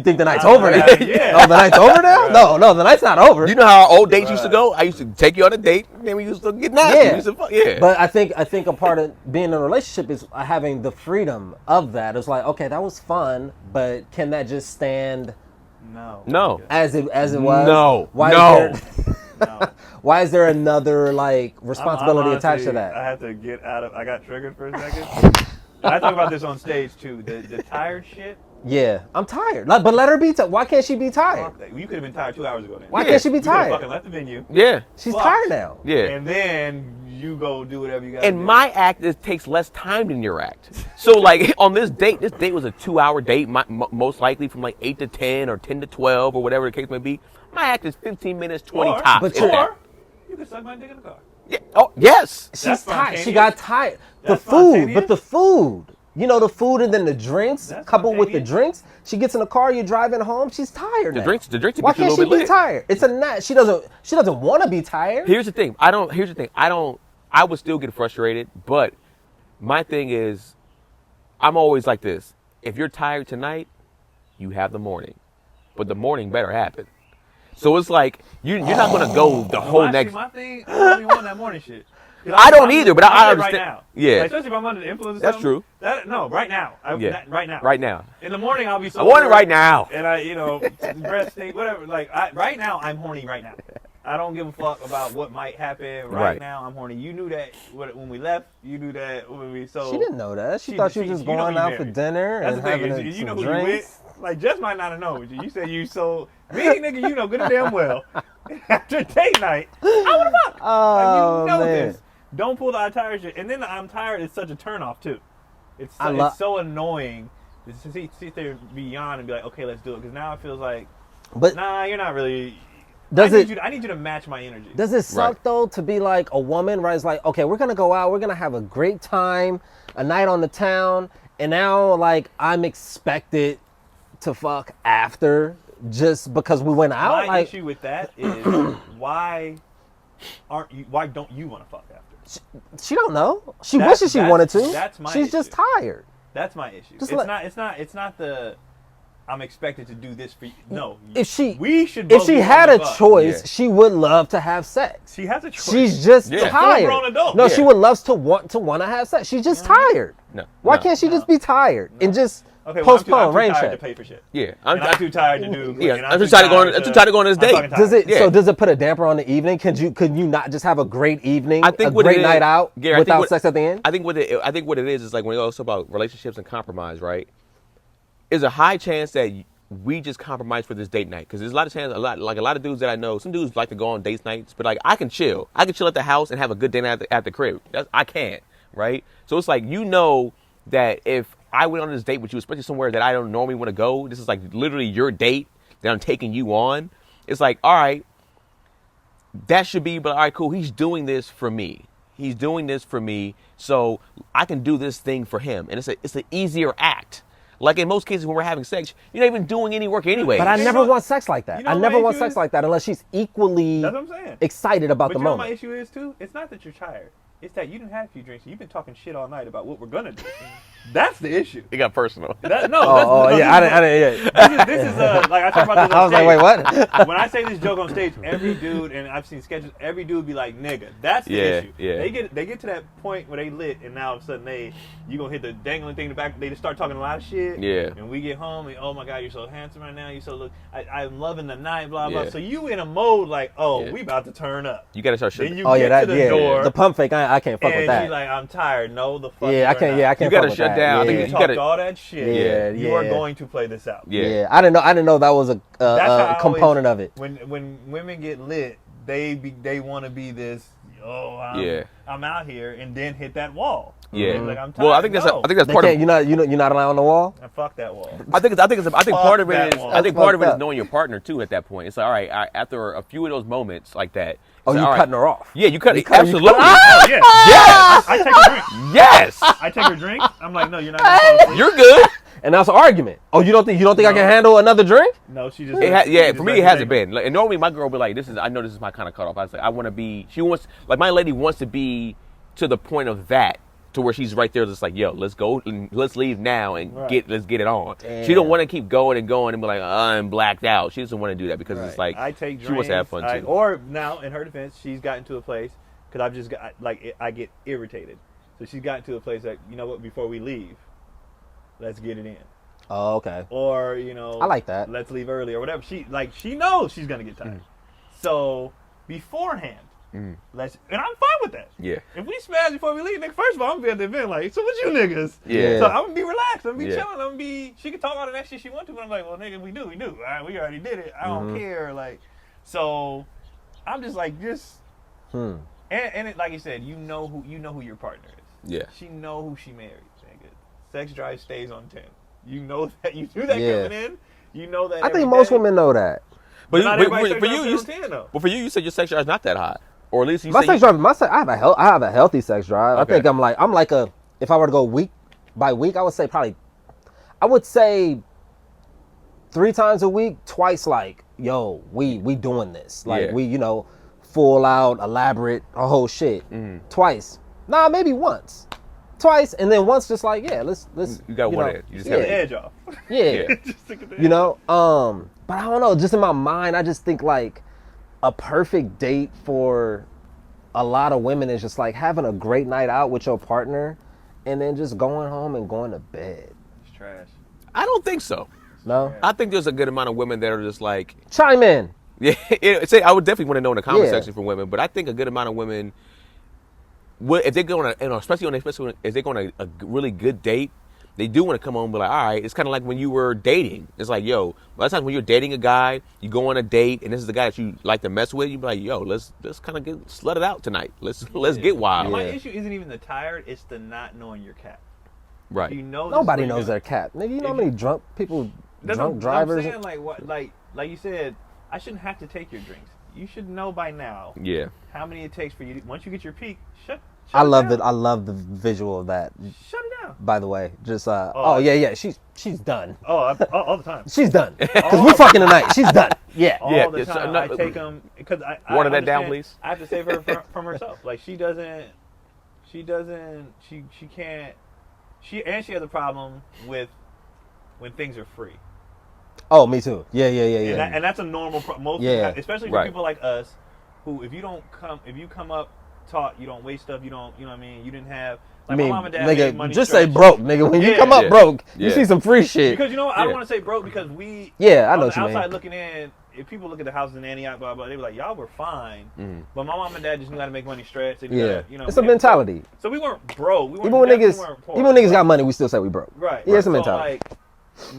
Speaker 3: think the night's over now?
Speaker 1: Yeah.
Speaker 3: Oh, the night's over now? No, the night's not over.
Speaker 2: You know how our old dates used to go? I used to take you on a date, and then we used to get nasty.
Speaker 3: Yeah.
Speaker 2: We used to fuck. Yeah.
Speaker 3: But I think a part of being in a relationship is having the freedom of that. It's like, okay, that was fun, but can that just stand
Speaker 2: No.
Speaker 3: as it was?
Speaker 2: No.
Speaker 3: Why
Speaker 2: No.
Speaker 3: Is there, why is there another like responsibility attached to that?
Speaker 1: I have to get out of. I got triggered for a second. I talk about this on stage too. The tired shit.
Speaker 3: Yeah, I'm tired. But let her be. Why can't she be tired?
Speaker 1: Fuck that. You could have been tired 2 hours ago. Then.
Speaker 3: Why
Speaker 2: Yeah.
Speaker 3: can't she be
Speaker 1: You could have
Speaker 3: tired?
Speaker 1: fucking left the venue.
Speaker 2: Yeah.
Speaker 3: She's
Speaker 1: Fuck.
Speaker 3: tired now.
Speaker 2: Yeah.
Speaker 1: And then you go do whatever you got.
Speaker 2: And my act takes less time than your act. So like on this date was a 2-hour date, most likely from like 8 to 10 or 10 to 12 or whatever the case may be. My act is 15 minutes, 20 tops.
Speaker 3: But
Speaker 2: If that.
Speaker 1: or you can suck my dick in the car.
Speaker 2: Yeah. Oh yes.
Speaker 3: She's
Speaker 1: That's
Speaker 3: tired. She
Speaker 1: spontaneous.
Speaker 3: got tired. The
Speaker 1: That's
Speaker 3: food,
Speaker 1: spontaneous.
Speaker 3: but the food. You know, the food and then the drinks,
Speaker 1: That's
Speaker 3: coupled with the
Speaker 1: spontaneous.
Speaker 3: drinks. She gets in the car, you're driving home. She's tired.
Speaker 2: The
Speaker 3: now.
Speaker 2: drinks will
Speaker 3: Why
Speaker 2: get you a
Speaker 3: can't she
Speaker 2: little bit
Speaker 3: be
Speaker 2: lit.
Speaker 3: tired? It's a not. She doesn't want to be tired.
Speaker 2: Here's the thing. I would still get frustrated, but my thing is, I'm always like this. If you're tired tonight, you have the morning, but the morning better happen. So it's like you're not gonna go the whole
Speaker 1: Well,
Speaker 2: next.
Speaker 1: actually, my thing, I don't even want that morning shit. 'Cause
Speaker 2: I don't
Speaker 1: I'm-
Speaker 2: either, but
Speaker 1: I'm
Speaker 2: I
Speaker 1: lit
Speaker 2: understand.
Speaker 1: Right now.
Speaker 2: Yeah.
Speaker 1: Like, especially if I'm under the influence. Of
Speaker 2: That's
Speaker 1: something.
Speaker 2: true.
Speaker 1: No, right now. Right now.
Speaker 2: Right now.
Speaker 1: In the morning, I'll be so.
Speaker 2: I want it right now.
Speaker 1: And breath stink, whatever. Like right now, I'm horny right now. I don't give a fuck about what might happen. Right,
Speaker 2: Right.
Speaker 1: now, I'm horny. You knew that when we left. You knew that when we so.
Speaker 3: She didn't know that. She thought she was just
Speaker 1: you know
Speaker 3: going
Speaker 1: we
Speaker 3: out for
Speaker 1: married.
Speaker 3: dinner
Speaker 1: That's
Speaker 3: and
Speaker 1: the thing.
Speaker 3: having
Speaker 1: You know
Speaker 3: some
Speaker 1: who you with.
Speaker 3: drinks.
Speaker 1: Like Jess might not have known. You said you so me, nigga. You know good and damn well. After date night, I wanna fuck.
Speaker 3: Oh,
Speaker 1: Like, you know
Speaker 3: man.
Speaker 1: this. Don't pull the I'm tired shit. And then the I'm tired is such a turnoff too. It's so annoying to sit there beyond and be like, okay, let's do it. Because now it feels like,
Speaker 3: But
Speaker 1: nah, you're not really.
Speaker 3: Does
Speaker 1: I need you to match my energy.
Speaker 3: Does it suck
Speaker 2: Right.
Speaker 3: though to be like a woman, right? It's like, okay, we're gonna go out, we're gonna have a great time, a night on the town, and now like I'm expected to fuck after just because we went out.
Speaker 1: My
Speaker 3: like
Speaker 1: issue with that is why don't you want to fuck after?
Speaker 3: she don't know. She
Speaker 1: That's-
Speaker 3: wishes she
Speaker 1: that's-
Speaker 3: wanted to.
Speaker 1: that's my
Speaker 3: She's just
Speaker 1: issue.
Speaker 3: tired.
Speaker 1: That's my issue.
Speaker 3: Just
Speaker 1: It's not the I'm expected to do this for you. No.
Speaker 3: We should.
Speaker 1: both
Speaker 3: If she
Speaker 1: be
Speaker 3: had
Speaker 1: wanting
Speaker 3: a
Speaker 1: to fuck.
Speaker 3: choice,
Speaker 2: Yeah.
Speaker 3: she would love to have sex.
Speaker 1: She has a choice.
Speaker 3: She's just
Speaker 2: Yeah.
Speaker 3: tired.
Speaker 1: Full-grown adult.
Speaker 3: No,
Speaker 2: Yeah.
Speaker 3: she would love to want to have sex. She's just tired.
Speaker 2: No.
Speaker 3: Why
Speaker 2: no.
Speaker 3: can't she just be tired and just
Speaker 1: Okay, well,
Speaker 3: postpone
Speaker 1: I'm too
Speaker 3: rain
Speaker 1: tired
Speaker 3: check?
Speaker 1: to pay for shit.
Speaker 2: Yeah.
Speaker 1: And I'm too tired to do.
Speaker 2: Yeah,
Speaker 1: and
Speaker 2: I'm too tired to go on this
Speaker 1: I'm
Speaker 2: date.
Speaker 1: fucking
Speaker 3: Does
Speaker 1: tired.
Speaker 3: it?
Speaker 2: Yeah.
Speaker 3: So does it put a damper on the evening? Could you not just have a great evening,
Speaker 2: I think
Speaker 3: a
Speaker 2: what
Speaker 3: great
Speaker 2: it is-
Speaker 3: night out
Speaker 2: Gary, I think
Speaker 3: without
Speaker 2: what-
Speaker 3: sex at the end?
Speaker 2: I think what it is like when you talk about relationships and compromise, right? Is a high chance that we just compromise for this date night because there's a lot of dudes that I know. Some dudes like to go on date nights, but like I can chill at the house and have a good dinner at the crib. I can't, right? So it's like that if I went on this date with you, especially somewhere that I don't normally want to go, this is like literally your date that I'm taking you on. It's like, all right, that should be, but all right, cool. He's doing this for me. He's doing this for me, so I can do this thing for him, and it's an easier act. Like in most cases when we're having sex, you're not even doing any work anyway.
Speaker 3: But I
Speaker 1: You
Speaker 3: never
Speaker 1: know-
Speaker 3: want sex like that.
Speaker 1: you know
Speaker 3: I
Speaker 1: what
Speaker 3: never
Speaker 1: my
Speaker 3: want
Speaker 1: issue
Speaker 3: sex
Speaker 1: is?
Speaker 3: like that unless she's equally
Speaker 1: That's what I'm saying.
Speaker 3: excited about
Speaker 1: But
Speaker 3: the
Speaker 1: you know what my
Speaker 3: moment.
Speaker 1: issue is too? It's not that you're tired. It's that you didn't have a few drinks. You've been talking shit all night about what we're gonna do. That's the issue.
Speaker 2: It got personal.
Speaker 3: Oh yeah, I didn't. Yeah.
Speaker 1: This is like I talk about this on
Speaker 3: I was like,
Speaker 1: stage.
Speaker 3: wait, what?
Speaker 1: When I say this joke on stage, every dude, and I've seen sketches, every dude be like, nigga. That's the
Speaker 2: Yeah,
Speaker 1: issue.
Speaker 2: yeah.
Speaker 1: They get to that point where they lit, and now all of a sudden you gonna hit the dangling thing in the back. They just start talking a lot of shit.
Speaker 2: Yeah.
Speaker 1: And we get home, and oh my god, you're so handsome right now. You so look. I'm loving the night. Blah blah.
Speaker 2: Yeah.
Speaker 1: So you in a mode like, oh,
Speaker 2: Yeah.
Speaker 1: we about to turn up.
Speaker 2: You got to start
Speaker 1: Then
Speaker 2: shutting.
Speaker 1: you
Speaker 3: Oh
Speaker 1: get
Speaker 3: yeah,
Speaker 1: to the door.
Speaker 3: The pump fake. I can't fuck
Speaker 1: and
Speaker 3: with that.
Speaker 1: she's like, I'm tired. No, the fuck.
Speaker 3: Yeah, I can't. Yeah, I can't.
Speaker 2: You gotta
Speaker 3: fuck with
Speaker 2: shut
Speaker 3: that.
Speaker 2: down. I
Speaker 3: Yeah.
Speaker 2: think
Speaker 1: You
Speaker 2: you
Speaker 1: talked
Speaker 2: gotta-
Speaker 1: all that shit.
Speaker 3: Yeah,
Speaker 1: You are
Speaker 3: yeah.
Speaker 1: going to play this out.
Speaker 2: Yeah.
Speaker 3: I didn't know that was a
Speaker 1: That's how I
Speaker 3: component of it.
Speaker 1: When women get lit, they want to be this. Oh, I'm out here, and then hit that wall.
Speaker 2: Yeah.
Speaker 1: Like, I'm tired.
Speaker 2: Well, I think that's
Speaker 1: No.
Speaker 2: that's
Speaker 3: They
Speaker 2: part of.
Speaker 3: can't. You're not allowed on the wall.
Speaker 1: And fuck that wall.
Speaker 2: I think part of it
Speaker 1: that
Speaker 2: is.
Speaker 1: wall.
Speaker 2: I think
Speaker 3: That's
Speaker 2: part of it
Speaker 3: fucked
Speaker 2: is
Speaker 3: up.
Speaker 2: knowing your partner too. At that point, it's like, all right. After a few of those moments like that.
Speaker 3: Oh,
Speaker 2: it's
Speaker 3: you
Speaker 2: like, all right.
Speaker 3: cutting her off?
Speaker 2: Yeah, you cut it.
Speaker 3: cut- you
Speaker 2: Absolutely.
Speaker 3: cut-
Speaker 1: Oh yeah.
Speaker 2: Yes.
Speaker 1: I take her drink.
Speaker 2: Yes.
Speaker 1: I take her drink. I'm like, no, you're not gonna fall asleep.
Speaker 2: You're good.
Speaker 3: and that's an argument. Oh, you don't think I can handle another drink?
Speaker 1: No, she just.
Speaker 2: Yeah,
Speaker 1: she just
Speaker 2: for me it hasn't been. Like, and normally my girl will be like, I know this is my kind of cutoff. I was like, I want to be. She wants, like, my lady wants to be to the point of that, to where she's right there, just like, yo, let's go and let's leave now and let's get it on.
Speaker 3: Damn.
Speaker 2: She don't want to keep going and be like, I'm blacked out. She doesn't want to do that because
Speaker 1: Right.
Speaker 2: it's like
Speaker 1: I take
Speaker 2: she wants to have fun too.
Speaker 1: Or now, in her defense, she's gotten to a place because I've just got I get irritated. So she's gotten to a place that, you know what, before we leave, let's get it in.
Speaker 3: Oh, okay.
Speaker 1: Or,
Speaker 3: I like that.
Speaker 1: Let's leave early or whatever. She knows she's gonna get tired. So beforehand, and I'm fine with that.
Speaker 2: Yeah.
Speaker 1: If we smash before we leave, nigga, first of all, I'm gonna be at the event like, so what you niggas?
Speaker 2: Yeah.
Speaker 1: So I'm gonna be relaxed. I'm gonna be
Speaker 2: Yeah.
Speaker 1: chilling. I'm gonna be. She can talk all the that shit she wants to, but I'm like, well, nigga, we do. All right, we already did it. I don't care. Like, so I'm just like, and it, like you said, you know who your partner is.
Speaker 2: Yeah.
Speaker 1: She know who she married. Nigga. Sex drive stays on 10. You know that. You knew that
Speaker 3: Yeah.
Speaker 1: coming in. You know that.
Speaker 3: I
Speaker 1: every
Speaker 3: think most
Speaker 1: day.
Speaker 3: women know that.
Speaker 2: But
Speaker 1: Not
Speaker 2: for
Speaker 1: everybody's sex
Speaker 2: you,
Speaker 1: drive stays on 10 though.
Speaker 2: but for you said your sex drive is not that high, or at least you
Speaker 3: My
Speaker 2: said
Speaker 3: sex drive, I have a healthy sex drive.
Speaker 2: Okay.
Speaker 3: I think I'm like if I were to go week by week, I would say 3 times a week, twice like, yo, we doing this. Like
Speaker 2: Yeah.
Speaker 3: we, full out, elaborate, a whole shit. Twice. Nah, maybe once. Twice, and then once just like, yeah, let's
Speaker 2: You got one in. You just
Speaker 1: Take
Speaker 2: have
Speaker 1: the edge off.
Speaker 3: Yeah.
Speaker 1: Just take the edge.
Speaker 3: But I don't know, just in my mind, I just think like a perfect date for a lot of women is just like having a great night out with your partner and then just going home and going to bed.
Speaker 1: It's trash.
Speaker 2: I don't think so.
Speaker 3: No?
Speaker 2: I think there's a good amount of women that are just like,
Speaker 3: Chime in.
Speaker 2: yeah. I would definitely want to know in the comment
Speaker 3: Yeah.
Speaker 2: section from women, but I think a good amount of women, if they're going to, especially if they're going to a really good date, they do want to come home and be like, all right. It's kind of like when you were dating. It's like, yo, a lot of times when you're dating a guy, you go on a date, and this is the guy that you like to mess with. You be like, yo, let's kind of get slut it out tonight. Let's get wild.
Speaker 1: My
Speaker 3: Yeah.
Speaker 1: issue isn't even the tired; it's the not knowing your cap.
Speaker 2: Right.
Speaker 1: You know, this
Speaker 3: Nobody
Speaker 1: is where
Speaker 3: knows
Speaker 1: you're
Speaker 3: their cap. Nigga, you know how many drunk people,
Speaker 1: That's
Speaker 3: drunk
Speaker 1: what
Speaker 3: drivers?
Speaker 1: I'm saying, like what, like you said, I shouldn't have to take your drinks. You should know by now
Speaker 2: Yeah.
Speaker 1: how many it takes for you. Once you get your peak, shut
Speaker 3: I
Speaker 1: it
Speaker 3: love
Speaker 1: down.
Speaker 3: I love the visual of that.
Speaker 1: Shut it down.
Speaker 3: By the way, just
Speaker 1: Oh,
Speaker 3: yeah, she's done.
Speaker 1: All the time.
Speaker 3: She's done. Cause we fucking tonight. She's done. Yeah.
Speaker 1: All
Speaker 2: Yeah,
Speaker 1: the
Speaker 2: it's-
Speaker 1: time.
Speaker 2: no,
Speaker 1: I take them because I
Speaker 2: water that down,
Speaker 1: understand
Speaker 2: please.
Speaker 1: I have to save her from herself. Like she can't. She has a problem with when things are free.
Speaker 3: Oh, me too. Yeah.
Speaker 1: And that's a normal most
Speaker 3: Yeah.
Speaker 1: especially for
Speaker 2: Right.
Speaker 1: people like us who if you come up taught, you don't waste stuff, you know what I mean, you didn't have
Speaker 3: I
Speaker 1: like
Speaker 3: mean,
Speaker 1: my mom and dad made
Speaker 3: nigga,
Speaker 1: money
Speaker 3: just say
Speaker 1: stretch.
Speaker 3: broke, nigga. When you
Speaker 1: Yeah.
Speaker 3: come up
Speaker 2: Yeah.
Speaker 3: broke, you
Speaker 2: Yeah.
Speaker 3: see some free shit.
Speaker 1: Because you know what, I don't
Speaker 2: Yeah.
Speaker 1: want to say broke because we
Speaker 3: Yeah, I know
Speaker 1: on
Speaker 3: what
Speaker 1: the
Speaker 3: you mean.
Speaker 1: outside looking in, if people look at the houses in Antioch, blah blah, they be like, y'all were fine. But my mom and dad just knew how to make money stretch. They knew how
Speaker 3: Yeah,
Speaker 1: to,
Speaker 3: it's a mentality.
Speaker 1: So we weren't broke. We weren't,
Speaker 3: Even when
Speaker 1: definitely
Speaker 3: niggas,
Speaker 1: weren't poor.
Speaker 3: even when niggas got money, we still say we broke.
Speaker 1: Right.
Speaker 3: Yeah, it's a
Speaker 1: So,
Speaker 3: mentality.
Speaker 1: like,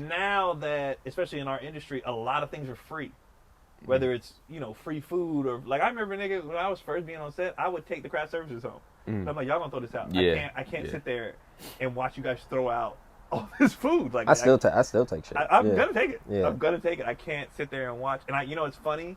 Speaker 1: now that, especially in our industry, a lot of things are free. Whether it's, free food or, like, I remember, nigga, when I was first being on set, I would take the craft services home. So I'm like, y'all gonna throw this out.
Speaker 2: Yeah.
Speaker 1: I can't
Speaker 2: Yeah.
Speaker 1: sit there and watch you guys throw out all this food. Like,
Speaker 3: I still take shit.
Speaker 1: I'm
Speaker 3: Yeah.
Speaker 1: gonna take it.
Speaker 3: Yeah.
Speaker 1: I'm gonna take it. I can't sit there and watch. And what's funny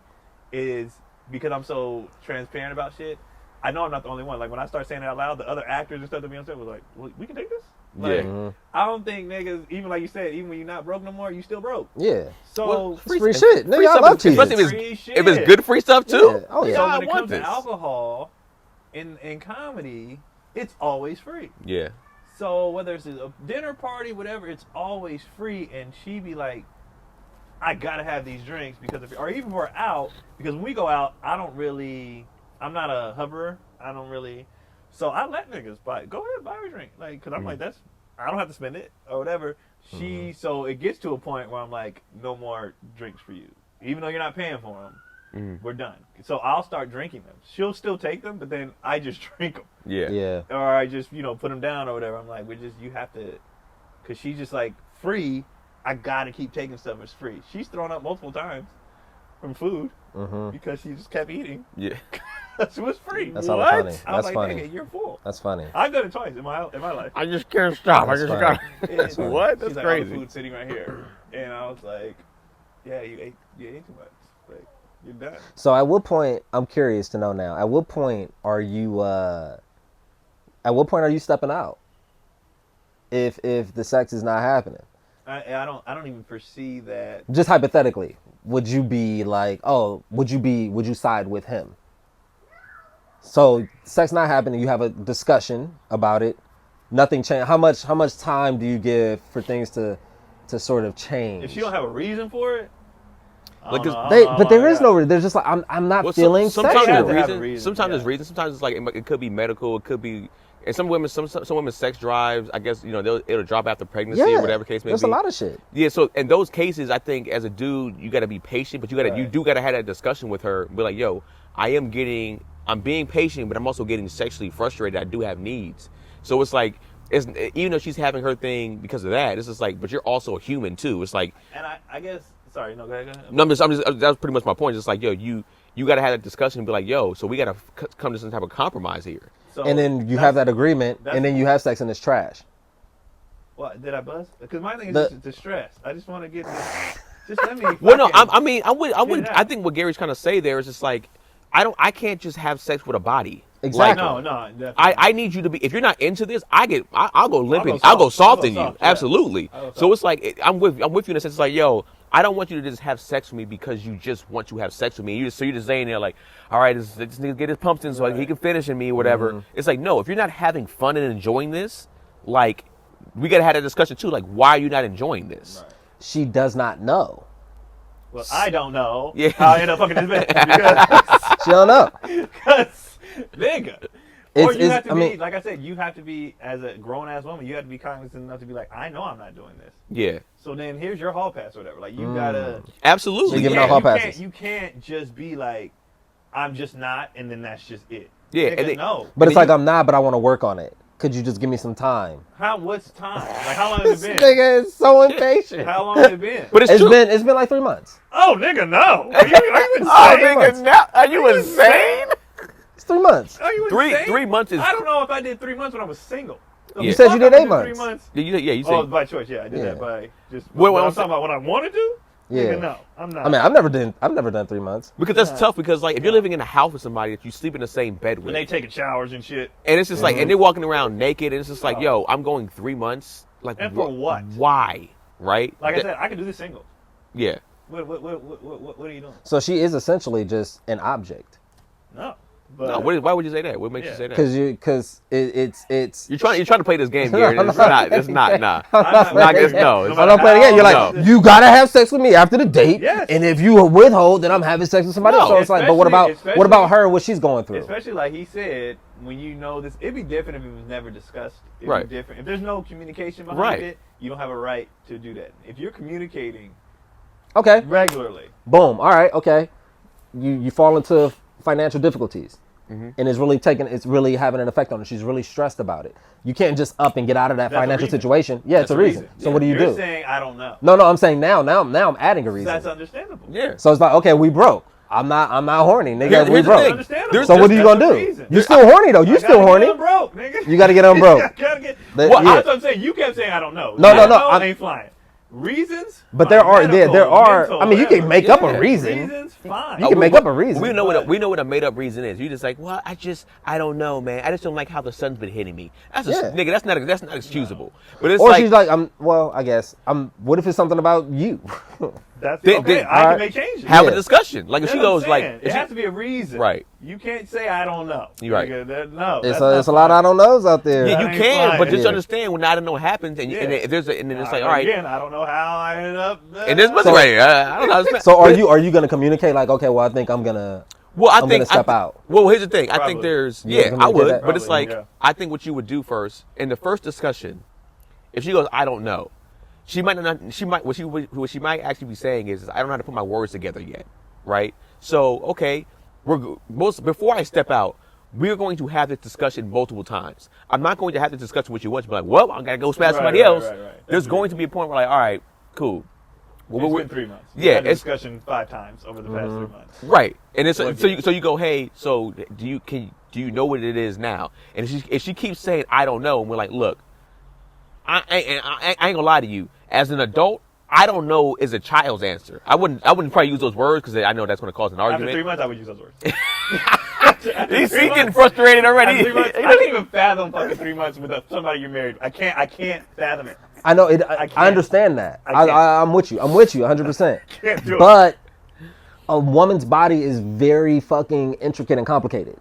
Speaker 1: is because I'm so transparent about shit, I know I'm not the only one. Like when I start saying it out loud, the other actors and stuff that be on set was like, well, "We can take this." Like,
Speaker 2: Yeah.
Speaker 1: I don't think niggas, even like you said, even when you're not broke no more, you still broke.
Speaker 3: Yeah.
Speaker 1: So
Speaker 2: Well,
Speaker 3: It's free shit. Nigga, I
Speaker 2: stuff
Speaker 3: love
Speaker 2: is-
Speaker 3: cheese.
Speaker 2: especially
Speaker 1: Free
Speaker 2: if it's
Speaker 1: shit.
Speaker 2: good free stuff too.
Speaker 3: Yeah. Oh, yeah.
Speaker 1: So
Speaker 2: I
Speaker 1: when it
Speaker 2: want
Speaker 1: comes
Speaker 2: this.
Speaker 1: to alcohol, in comedy, it's always free.
Speaker 2: Yeah.
Speaker 1: So whether it's a dinner party, whatever, it's always free. And she be like, I gotta have these drinks because or even if we're out, because when we go out, I'm not a hoverer. So I let niggas go ahead, buy a drink. Like, cause I'm like, I don't have to spend it or whatever. So it gets to a point where I'm like, no more drinks for you. Even though you're not paying for them, we're done. So I'll start drinking them. She'll still take them, but then I just drink them.
Speaker 2: Yeah.
Speaker 3: Yeah.
Speaker 1: Or I just, put them down or whatever. I'm like, you have to, because she's just like, free, I gotta keep taking stuff that's free. She's thrown up multiple times from food because she just kept eating.
Speaker 2: Yeah.
Speaker 1: It was free.
Speaker 3: That's
Speaker 1: what?
Speaker 3: hella funny.
Speaker 1: I was
Speaker 3: That's
Speaker 1: like,
Speaker 3: funny.
Speaker 1: nigga, you're full.
Speaker 3: That's funny.
Speaker 1: I've done it twice in my life.
Speaker 2: I just can't stop.
Speaker 3: That's funny.
Speaker 1: It's-
Speaker 3: funny.
Speaker 2: What?
Speaker 1: She's
Speaker 2: That's
Speaker 1: like, all the
Speaker 2: crazy.
Speaker 1: food sitting right here. And I was like, yeah, you ate too much. Like, you're done.
Speaker 3: So at what point, I'm curious to know now, at what point are you stepping out? If the sex is not happening?
Speaker 1: I don't even foresee that.
Speaker 3: Just hypothetically, would you be like, oh, would you side with him? So sex not happening, you have a discussion about it. Nothing changed. How much time do you give for things to sort of change?
Speaker 1: If she don't have a reason for it,
Speaker 2: Like,
Speaker 3: but there is no. There's just like I'm not feeling
Speaker 2: sometimes
Speaker 3: sexual.
Speaker 1: have to have a
Speaker 2: reason.
Speaker 1: reason,
Speaker 2: Sometimes
Speaker 1: yeah.
Speaker 2: there's reason. Sometimes it's like it could be medical. It could be, and some women's sex drives. I guess it'll drop after pregnancy
Speaker 3: Yeah,
Speaker 2: or whatever case may
Speaker 3: there's
Speaker 2: be.
Speaker 3: a lot of shit.
Speaker 2: Yeah. So in those cases, I think as a dude, you got to be patient, but you
Speaker 1: Right.
Speaker 2: do got to have that discussion with her. Be like, yo, I'm being patient, but I'm also getting sexually frustrated. I do have needs. So it's like. Even though she's having her thing because of that, it's just like, but you're also a human too. It's like,
Speaker 1: and I guess, sorry, no, go ahead.
Speaker 2: no, I'm just that's pretty much my point. It's like, yo, you got to have that discussion and be like, yo, so we got to come to some type of compromise here.
Speaker 1: So
Speaker 3: And then you have that agreement, and then you have sex and it's trash.
Speaker 1: What did I buzz? Because my thing is
Speaker 3: The-
Speaker 1: just distress. I just want to get this. Just let me.
Speaker 2: Well, no,
Speaker 1: fucking-
Speaker 2: I would.
Speaker 1: Yeah.
Speaker 2: I think what Gary's trying to say there is just like, I can't just have sex with a body.
Speaker 3: Exactly.
Speaker 1: No, definitely.
Speaker 2: I need you to be. If you're not into this, I'll go limping.
Speaker 1: I'll
Speaker 2: I'll go
Speaker 1: soft.
Speaker 2: soft in you.
Speaker 1: I'll go soft, yeah.
Speaker 2: Absolutely.
Speaker 1: I'll go
Speaker 2: So
Speaker 1: soft.
Speaker 2: it's like I'm with you in a sense. It's like, yo, I don't want you to just have sex with me because you just want to have sex with me. You're just saying there like, all right, this nigga get his pumps in so he can finish in me or whatever.
Speaker 3: Mm-hmm.
Speaker 2: It's like, no, if you're not having fun and enjoying this, like, we gotta have a discussion too. Like, why are you not enjoying this?
Speaker 1: Right.
Speaker 3: She does not know.
Speaker 1: Well, I don't know.
Speaker 2: Yeah.
Speaker 1: How I end up fucking this bitch
Speaker 3: She don't know.
Speaker 1: because nigga.
Speaker 3: It's-
Speaker 1: Or you
Speaker 3: it's-
Speaker 1: have to
Speaker 3: I
Speaker 1: be,
Speaker 3: mean-
Speaker 1: like I said, you have to be, as a grown-ass woman, you have to be cognizant enough to be like, I know I'm not doing this.
Speaker 2: Yeah,
Speaker 1: So then here's your hall pass or whatever. Like, you gotta...
Speaker 2: absolutely.
Speaker 3: So you give
Speaker 2: yeah.
Speaker 3: out hall
Speaker 1: you can't-
Speaker 3: passes.
Speaker 1: You can't just be like, I'm just not, and then that's just it.
Speaker 2: Yeah,
Speaker 1: Nigga,
Speaker 2: and they-
Speaker 1: no.
Speaker 3: But it's
Speaker 2: then
Speaker 3: like I'm not, but I want to work on it. Could you just give me some time?
Speaker 1: What's time? Like, how long has
Speaker 3: This
Speaker 1: it been?
Speaker 3: nigga is so impatient.
Speaker 1: How long has it been?
Speaker 2: But it's
Speaker 3: It's
Speaker 2: true.
Speaker 3: been like 3 months.
Speaker 1: Oh, nigga, no. Are you insane?
Speaker 2: Oh,
Speaker 3: Three
Speaker 2: nigga,
Speaker 3: months.
Speaker 2: now, are you insane?
Speaker 3: It's 3 months.
Speaker 1: Are you
Speaker 2: Three-
Speaker 1: insane?
Speaker 2: 3 months is-
Speaker 1: I don't know if I did 3 months when I was single. The
Speaker 2: You
Speaker 3: said
Speaker 1: fuck
Speaker 3: you did
Speaker 1: I
Speaker 3: 8
Speaker 1: did
Speaker 3: months.
Speaker 1: 3 months.
Speaker 2: Yeah, you
Speaker 1: Oh,
Speaker 2: say.
Speaker 1: by choice, yeah, I did
Speaker 3: Yeah.
Speaker 1: that by just.
Speaker 2: Well,
Speaker 1: But
Speaker 2: I'm
Speaker 1: I'm talking about what I want to do.
Speaker 3: Yeah.
Speaker 1: Nigga, no, I'm not.
Speaker 3: I mean, I've never done 3 months.
Speaker 2: Because that's tough. Because like, if you're living in a house with somebody that you sleep in the same bed with,
Speaker 1: when they taking showers and shit.
Speaker 2: and it's just like, and they're walking around naked, and it's just like,
Speaker 1: Oh.
Speaker 2: yo, I'm going 3 months. Like,
Speaker 1: And for what?
Speaker 2: Why? Right?
Speaker 1: Like I said, I can do this single.
Speaker 2: Yeah.
Speaker 1: What are you doing?
Speaker 3: So she is essentially just an object.
Speaker 1: No. But
Speaker 2: No, why would you say that? What makes you
Speaker 1: Yeah.
Speaker 2: say that?
Speaker 3: Because it's.
Speaker 2: You're trying to play this game, Gary. and It's not. It's not. Nah.
Speaker 1: I'm not
Speaker 2: Not
Speaker 1: playing
Speaker 2: it's no.
Speaker 1: games.
Speaker 2: It's
Speaker 3: I'm not playing again. You're like,
Speaker 2: No.
Speaker 3: you gotta have sex with me after the date,
Speaker 1: Yes.
Speaker 3: and if you withhold, then I'm having sex with somebody
Speaker 2: No,
Speaker 3: else. So it's like, but what
Speaker 1: especially-
Speaker 3: about her? What she's going through?
Speaker 1: Especially like he said, when you know this, it'd be different if it was never discussed. It'd
Speaker 2: Right.
Speaker 1: be different. If there's no communication behind
Speaker 2: Right.
Speaker 1: it, you don't have a right to do that. If you're communicating
Speaker 3: Okay,
Speaker 1: regularly,
Speaker 3: boom. All right, okay. You fall into financial difficulties, and it's really having an effect on her. She's really stressed about it. You can't just up and get out of that
Speaker 1: That's a
Speaker 3: financial
Speaker 1: reason.
Speaker 3: situation. Yeah, it's
Speaker 1: that's
Speaker 3: a reason. So what do you
Speaker 1: You're
Speaker 3: do?
Speaker 1: saying I don't know.
Speaker 3: No, I'm saying now I'm adding a reason.
Speaker 1: That's understandable.
Speaker 2: Yeah.
Speaker 3: So it's like, okay, we broke. I'm not horny, nigga.
Speaker 2: Here's
Speaker 3: we
Speaker 2: the
Speaker 3: broke.
Speaker 2: thing.
Speaker 1: Understandable.
Speaker 3: So what are you
Speaker 1: That's
Speaker 3: gonna
Speaker 1: the
Speaker 3: do?
Speaker 1: reason.
Speaker 3: You still horny though. You
Speaker 1: I
Speaker 3: still
Speaker 1: gotta
Speaker 3: horny.
Speaker 1: Get broke, nigga.
Speaker 3: You gotta get unbroke.
Speaker 1: I gotta get.
Speaker 3: The-
Speaker 1: Well,
Speaker 3: yeah.
Speaker 1: that's what I'm saying. You kept saying I don't know.
Speaker 3: No,
Speaker 1: I
Speaker 3: no,
Speaker 1: know
Speaker 3: I'm-
Speaker 1: ain't flying. Reasons,
Speaker 3: But
Speaker 1: fine.
Speaker 3: there are
Speaker 1: Mental,
Speaker 3: I mean, you can
Speaker 1: whatever.
Speaker 3: make up a
Speaker 2: Yeah.
Speaker 3: reason.
Speaker 1: Reasons, fine.
Speaker 3: You can make up a reason.
Speaker 2: We know what a made up reason is. You just like, well, I don't know, man. I just don't like how the sun's been hitting me. That's
Speaker 3: Yeah.
Speaker 2: nigga. That's not excusable. But it's
Speaker 3: Or
Speaker 2: like,
Speaker 3: she's like, I guess what if it's something about you?
Speaker 1: That's
Speaker 2: Then-
Speaker 1: okay.
Speaker 2: then-
Speaker 1: I can
Speaker 3: alright.
Speaker 1: make changes.
Speaker 2: have
Speaker 3: Yeah.
Speaker 2: a discussion. Like if
Speaker 1: That's
Speaker 2: she
Speaker 1: what I'm
Speaker 2: goes like,
Speaker 1: saying.
Speaker 2: if
Speaker 1: it
Speaker 2: she-
Speaker 1: has to be a reason.
Speaker 2: Right.
Speaker 1: You can't say I don't know.
Speaker 2: You're right.
Speaker 1: Nigga, no.
Speaker 3: It's
Speaker 1: that's
Speaker 3: a
Speaker 1: not
Speaker 3: lot of I
Speaker 1: fine.
Speaker 3: don't knows out there.
Speaker 2: yeah,
Speaker 1: That
Speaker 2: you
Speaker 1: ain't
Speaker 2: can,
Speaker 1: fine.
Speaker 2: but just
Speaker 3: Yeah.
Speaker 2: understand when I don't know happens, and,
Speaker 1: Yeah.
Speaker 2: and if there's and then it's like,
Speaker 1: I-
Speaker 2: all right,
Speaker 1: Again, I don't know how I ended up.
Speaker 2: and this was
Speaker 3: So-
Speaker 2: right. I don't know. How to spend-
Speaker 3: So are you gonna communicate like, okay, well I think I'm gonna
Speaker 2: Well,
Speaker 3: I'm gonna step out.
Speaker 2: Well, here's the thing. I
Speaker 1: Probably.
Speaker 2: think there's
Speaker 3: You
Speaker 2: yeah,
Speaker 3: gonna
Speaker 2: I
Speaker 3: get
Speaker 2: would,
Speaker 3: that?
Speaker 2: but it's
Speaker 1: Probably,
Speaker 2: like
Speaker 1: yeah.
Speaker 2: I think what you would do first in the first discussion, if she goes, I don't know, she might not. She might what she might actually be saying is I don't know how to put my words together yet, right? So okay, before I step out, we're going to have this discussion multiple times. I'm not going to have this discussion with you once, be like, well, I gotta go smash
Speaker 1: Right,
Speaker 2: somebody
Speaker 1: right,
Speaker 2: else.
Speaker 1: right, right.
Speaker 2: There's
Speaker 1: That's
Speaker 2: going
Speaker 1: what
Speaker 2: to be a point where like, all right, cool. Well,
Speaker 1: It's
Speaker 2: we're-
Speaker 1: been 3 months.
Speaker 2: Yeah,
Speaker 1: We've had
Speaker 2: it's-
Speaker 1: discussion 5 times over the past 3 months.
Speaker 2: Right, and it's
Speaker 1: Well,
Speaker 2: so you go, hey, so do you know what it is now? And if she keeps saying I don't know, and we're like, look, I ain't gonna lie to you. As an adult, I don't know is a child's answer. I wouldn't probably use those words because I know that's gonna cause an
Speaker 1: After 3
Speaker 2: argument.
Speaker 1: months, I would use those words.
Speaker 2: He's getting frustrated
Speaker 1: After
Speaker 2: already.
Speaker 1: 3 months, I can't even fathom fucking 3 months with somebody you're married. I can't fathom it.
Speaker 3: I know it.
Speaker 1: I can't.
Speaker 3: I understand that.
Speaker 1: I can't.
Speaker 3: I'm with you. I'm with you 100%.
Speaker 1: Can't do it.
Speaker 3: But a woman's body is very fucking intricate and complicated.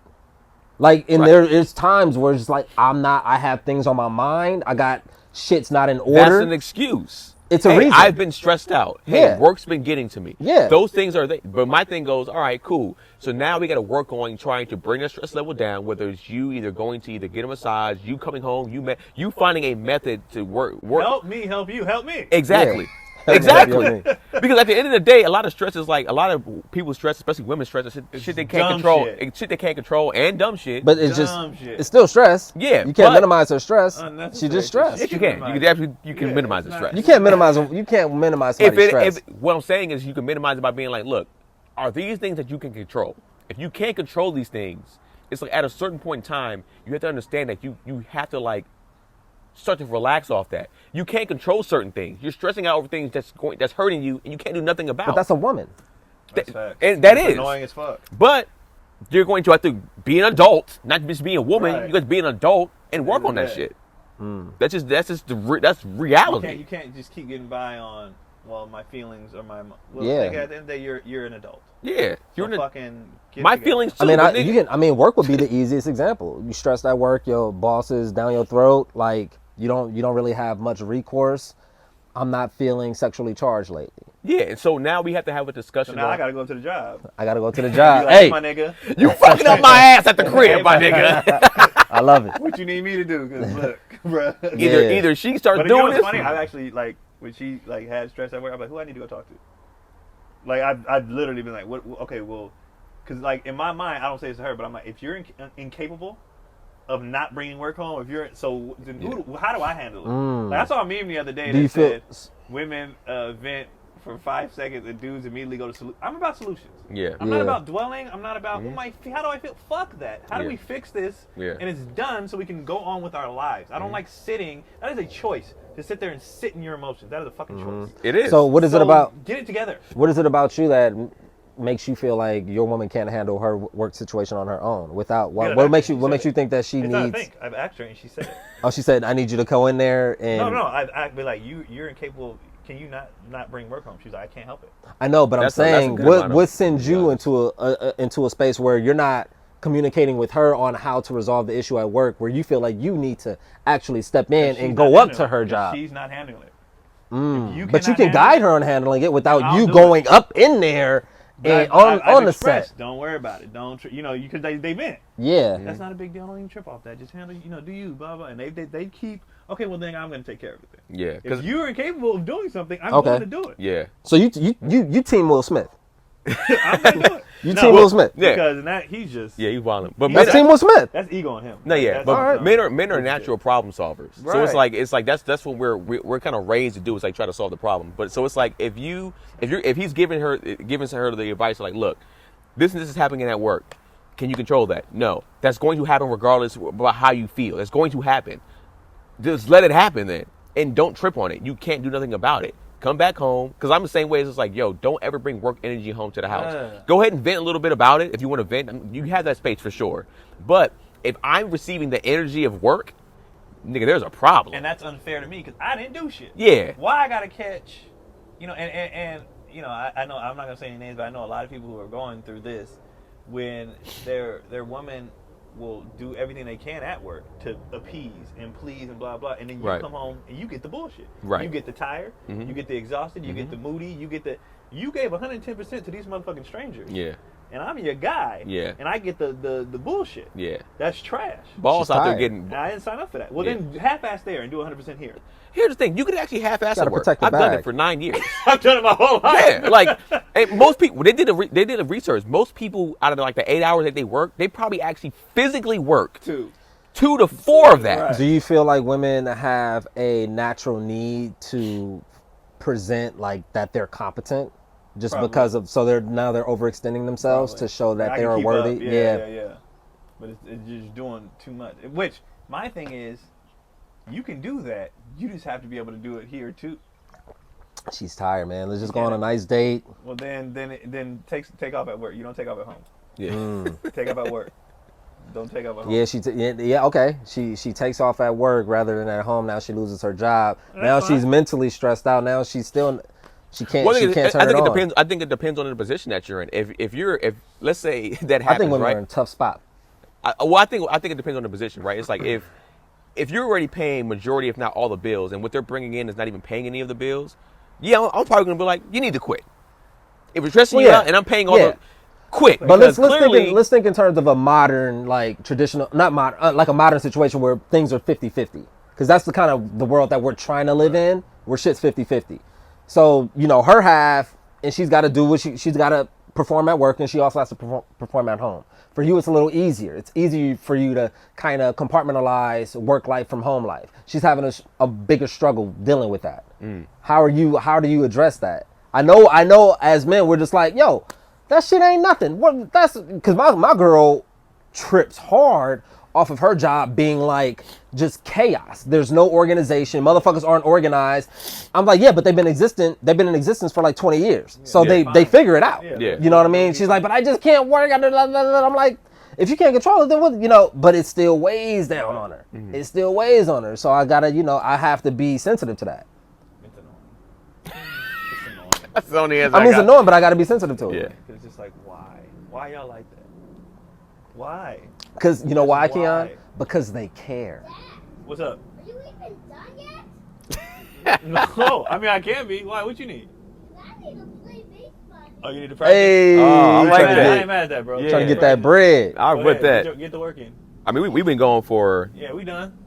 Speaker 3: Like, and
Speaker 2: Right.
Speaker 3: there is times where it's like I have things on my mind. I got shit's not in
Speaker 2: That's
Speaker 3: order.
Speaker 2: an excuse.
Speaker 3: It's a
Speaker 2: Hey,
Speaker 3: reason.
Speaker 2: I've been stressed out. Hey,
Speaker 3: Yeah.
Speaker 2: work's been getting to me.
Speaker 3: Yeah.
Speaker 2: Those things are but my thing goes, all right, cool. So now we got to work on trying to bring that stress level down, whether it's you either going to get a massage, you coming home, you finding a method to work.
Speaker 1: Help me, help you, help me.
Speaker 2: Exactly.
Speaker 3: Yeah.
Speaker 2: Exactly.
Speaker 3: Yeah.
Speaker 2: Because at the end of the day, a lot of stress is like a lot of people's stress, especially women's stress, is shit they can't
Speaker 1: dumb
Speaker 2: control.
Speaker 1: shit.
Speaker 2: Shit they can't control and dumb shit.
Speaker 3: But it's
Speaker 1: Dumb
Speaker 3: just
Speaker 1: shit.
Speaker 3: it's still stress.
Speaker 2: Yeah,
Speaker 3: You can't
Speaker 2: but-
Speaker 3: minimize her stress.
Speaker 1: Unnecessary
Speaker 3: She just
Speaker 1: shit.
Speaker 3: stressed.
Speaker 2: you can. You can absolutely
Speaker 1: Yeah,
Speaker 2: minimize
Speaker 1: it's
Speaker 2: the
Speaker 1: not-
Speaker 2: stress.
Speaker 3: You can't minimize somebody's stress.
Speaker 2: What I'm saying is you can minimize it by being like, look, are these things that you can control? If you can't control these things, it's like at a certain point in time, you have to understand that you have to like start to relax off that. You can't control certain things. You're stressing out over things that's hurting you, and you can't do nothing about.
Speaker 3: But that's a woman.
Speaker 1: That's facts.
Speaker 2: and that
Speaker 1: It's
Speaker 2: is
Speaker 1: annoying as fuck.
Speaker 2: But you're going to have to be an adult, not just be a woman.
Speaker 1: Right.
Speaker 2: You got to be an adult and work on that
Speaker 1: Yeah.
Speaker 2: shit.
Speaker 3: Hmm.
Speaker 2: That's
Speaker 1: You
Speaker 2: reality.
Speaker 1: can't just keep getting by on my feelings or my. Well,
Speaker 3: Yeah.
Speaker 1: Like, at the end of the day, you're an adult.
Speaker 2: Yeah,
Speaker 1: So
Speaker 2: you're an,
Speaker 1: fucking. Get
Speaker 2: my
Speaker 1: together.
Speaker 2: feelings too.
Speaker 3: I mean,
Speaker 2: but nigga-
Speaker 3: work would be the easiest example. You stressed at work, your boss is down your throat, like you don't really have much recourse. I'm not feeling sexually charged lately.
Speaker 2: Yeah, and so now we have to have a
Speaker 1: So
Speaker 2: discussion.
Speaker 1: now
Speaker 2: on,
Speaker 1: I gotta go to the job.
Speaker 3: I gotta go to the
Speaker 1: Be
Speaker 3: job.
Speaker 1: like,
Speaker 3: Hey,
Speaker 1: my nigga,
Speaker 2: you fucking up my ass at the crib, my nigga.
Speaker 3: I love it.
Speaker 1: what you need me to do? Cause look, bro.
Speaker 3: Yeah.
Speaker 2: Either she starts
Speaker 1: But you know
Speaker 2: doing
Speaker 1: what's
Speaker 2: this.
Speaker 1: funny? I actually like when she like had stress at work. I'm like, who I need to go talk to? Like I've literally been like, what? Okay, well, because like in my mind, I don't say it's to her, but I'm like, if you're incapable of not bringing work home, if you're so, then how do I handle it? Like, I saw a meme the other day
Speaker 3: Do you
Speaker 1: that said
Speaker 3: feel-
Speaker 1: women vent for 5 seconds and dudes immediately go to solutions. I'm about solutions.
Speaker 2: Yeah.
Speaker 1: I'm
Speaker 3: Yeah.
Speaker 1: not about dwelling. I'm not about how do I feel? Fuck that. How do
Speaker 2: Yeah.
Speaker 1: we fix this?
Speaker 2: Yeah.
Speaker 1: And it's done so we can go on with our lives. I don't like sitting. That is a choice to sit there and sit in your emotions. That is a fucking choice.
Speaker 2: It is.
Speaker 3: So what is it
Speaker 1: So
Speaker 3: about?
Speaker 1: Get it together.
Speaker 3: What is it about you that makes you feel like your woman can't handle her work situation on her own without
Speaker 1: Yeah,
Speaker 3: what
Speaker 1: that-
Speaker 3: makes
Speaker 1: she
Speaker 3: you
Speaker 1: said it.
Speaker 3: think that she
Speaker 1: It's not a
Speaker 3: needs?
Speaker 1: thing. I've asked her and she said it.
Speaker 3: Oh, she said I need you to go in there and
Speaker 1: No. I'd be like, you're incapable. Can you not bring work home? She's like, I can't help it.
Speaker 3: I know, but
Speaker 2: That's
Speaker 3: I'm
Speaker 2: a
Speaker 3: saying
Speaker 2: good amount of-
Speaker 3: what sends you into a space where you're not communicating with her on how to resolve the issue at work, where you feel like you need to actually step in
Speaker 1: She's
Speaker 3: and
Speaker 1: not
Speaker 3: go up
Speaker 1: handling
Speaker 3: to
Speaker 1: it.
Speaker 3: her
Speaker 1: 'Cause
Speaker 3: job.
Speaker 1: She's not handling it.
Speaker 3: But you
Speaker 1: cannot
Speaker 3: can
Speaker 1: handle
Speaker 3: guide
Speaker 1: it,
Speaker 3: her on handling it without
Speaker 1: I'll
Speaker 3: you
Speaker 1: do
Speaker 3: going up in there and
Speaker 1: I've
Speaker 3: on the
Speaker 1: expressed,
Speaker 3: set.
Speaker 1: Don't worry about it. Don't because they vent.
Speaker 3: Yeah.
Speaker 1: That's not a big deal. Don't even trip off that. Just handle, do you, blah blah. And they keep. Okay, well then I'm gonna take care of everything.
Speaker 2: Yeah,
Speaker 1: If
Speaker 2: because
Speaker 1: you're incapable of doing something, I'm
Speaker 3: Okay.
Speaker 1: going to do it.
Speaker 2: yeah,
Speaker 3: So you team Will Smith.
Speaker 1: I'm gonna do it.
Speaker 3: You
Speaker 1: No,
Speaker 3: team Will Smith.
Speaker 2: Yeah.
Speaker 1: Because in that he's just.
Speaker 2: yeah, he's violent. But
Speaker 3: That's
Speaker 2: men,
Speaker 3: team Will Smith.
Speaker 1: That's ego on him.
Speaker 2: no, yeah,
Speaker 1: That's
Speaker 2: but
Speaker 1: awesome.
Speaker 2: men are
Speaker 1: Bullshit.
Speaker 2: natural problem solvers. So it's
Speaker 1: Right.
Speaker 2: like that's what we're kind of raised to do. Is like try to solve the problem. But so it's like if he's giving her the advice like, look, this and this is happening at work. Can you control that? No. That's going to happen regardless about how you feel. It's going to happen. Just let it happen then, and don't trip on it. You can't do nothing about it. Come back home, because I'm the same way. It's just like, yo, don't ever bring work energy home to the house.
Speaker 1: Yeah.
Speaker 2: Go ahead and vent a little bit about it if you want to vent. You have that space for sure. But if I'm receiving the energy of work, nigga, there's a problem.
Speaker 1: And that's unfair to me because I didn't do shit.
Speaker 2: Yeah.
Speaker 1: Why I gotta catch, and I know I'm not gonna say any names, but I know a lot of people who are going through this when their woman will do everything they can at work to appease and please and blah blah, and then you
Speaker 2: Right.
Speaker 1: come home and you get the bullshit.
Speaker 2: Right.
Speaker 1: You get the tired.
Speaker 2: Mhm.
Speaker 1: You get the exhausted. You get the moody. You gave 110% to these motherfucking strangers.
Speaker 2: Yeah.
Speaker 1: And I'm your guy.
Speaker 2: Yeah.
Speaker 1: And I get the bullshit.
Speaker 2: Yeah.
Speaker 1: That's trash.
Speaker 2: Balls
Speaker 3: She's
Speaker 2: out there
Speaker 3: tired.
Speaker 2: getting.
Speaker 1: And I didn't sign up for that. Well,
Speaker 2: Yeah.
Speaker 1: then half-ass there and do 100% here.
Speaker 2: Here's the thing: you could actually half-ass
Speaker 3: Gotta
Speaker 2: at work.
Speaker 3: protect the
Speaker 2: I've done
Speaker 3: bag.
Speaker 2: it for 9 years.
Speaker 1: I've done it my whole life.
Speaker 2: Yeah, like and most people they did a research. Most people out of like the 8 hours that they work, they probably actually physically work 2 to 4 of that.
Speaker 1: Right.
Speaker 3: Do you feel like women have a natural need to present like that they're competent, just
Speaker 1: Probably.
Speaker 3: because of they're overextending themselves
Speaker 1: Probably.
Speaker 3: to show that
Speaker 1: I
Speaker 3: they
Speaker 1: can
Speaker 3: are
Speaker 1: keep
Speaker 3: worthy?
Speaker 1: up. Yeah. But it's just doing too much. Which my thing is, you can do that. You just have to be able to do it here too.
Speaker 3: She's tired, man. Let's just go on a nice date.
Speaker 1: Well, then take off at work. You don't take off at home.
Speaker 2: Yeah.
Speaker 1: Take off at work. Don't take off at home.
Speaker 3: Yeah, okay. She takes off at work rather than at home. Now she loses her job.
Speaker 1: That's
Speaker 3: now
Speaker 1: fine.
Speaker 3: she's mentally stressed out. Now she can't
Speaker 2: Well,
Speaker 3: she can't turn
Speaker 2: I think
Speaker 3: it on.
Speaker 2: depends. I think it depends on the position that you're in. If let's say that happens,
Speaker 3: I think women
Speaker 2: right?
Speaker 3: are in a tough spot.
Speaker 2: I think it depends on the position, right? It's like if you're already paying majority, if not all, the bills, and what they're bringing in is not even paying any of the bills, yeah, I'm probably gonna be like, you need to quit. If it's stressing you out and I'm paying all the quit.
Speaker 3: But
Speaker 2: because
Speaker 3: let's think in terms of a modern, like traditional, not modern, like a modern situation where things are 50-50. Because that's the kind of the world that we're trying to live in, where shit's 50-50. So, her half, and she's got to do what she's got to perform at work, and she also has to perform at home. For you, it's a little easier. It's easier for you to kind of compartmentalize work life from home life. She's having a bigger struggle dealing with that. How do you address that? I know as men, we're just like, yo, that shit ain't nothing. That's because my girl trips hard off of her job being like just chaos. There's no organization. Motherfuckers aren't organized. I'm like, yeah, but they've been in existence for like 20 years. So they figure it out.
Speaker 1: Yeah.
Speaker 3: You know what I mean? She's like, but I just can't work. I'm like, if you can't control it, then what, but it still weighs down on her. It still weighs on her. So I gotta, I have to be sensitive to that.
Speaker 1: It's annoying. It's annoying.
Speaker 2: That's the only answer.
Speaker 3: I mean, it's annoying, but I gotta be sensitive to it.
Speaker 2: Yeah.
Speaker 1: Because it's just like, why? Why y'all like that? Why?
Speaker 3: Because you know why,
Speaker 1: Why?
Speaker 3: Keon? Because they care.
Speaker 1: What's up?
Speaker 4: Are you even done yet?
Speaker 1: No, I mean I can be. Why? What you need?
Speaker 4: I need to play baseball.
Speaker 1: Oh, you need to practice.
Speaker 3: Hey,
Speaker 2: Oh, I
Speaker 3: you
Speaker 2: like
Speaker 3: trying to
Speaker 2: that.
Speaker 1: I
Speaker 3: get,
Speaker 1: ain't mad at that, bro.
Speaker 2: Yeah.
Speaker 3: trying to get that bread.
Speaker 2: I'm
Speaker 1: Go
Speaker 2: with
Speaker 1: ahead.
Speaker 2: that.
Speaker 1: Get the work in.
Speaker 2: I mean, we've been going for
Speaker 1: Yeah, we done.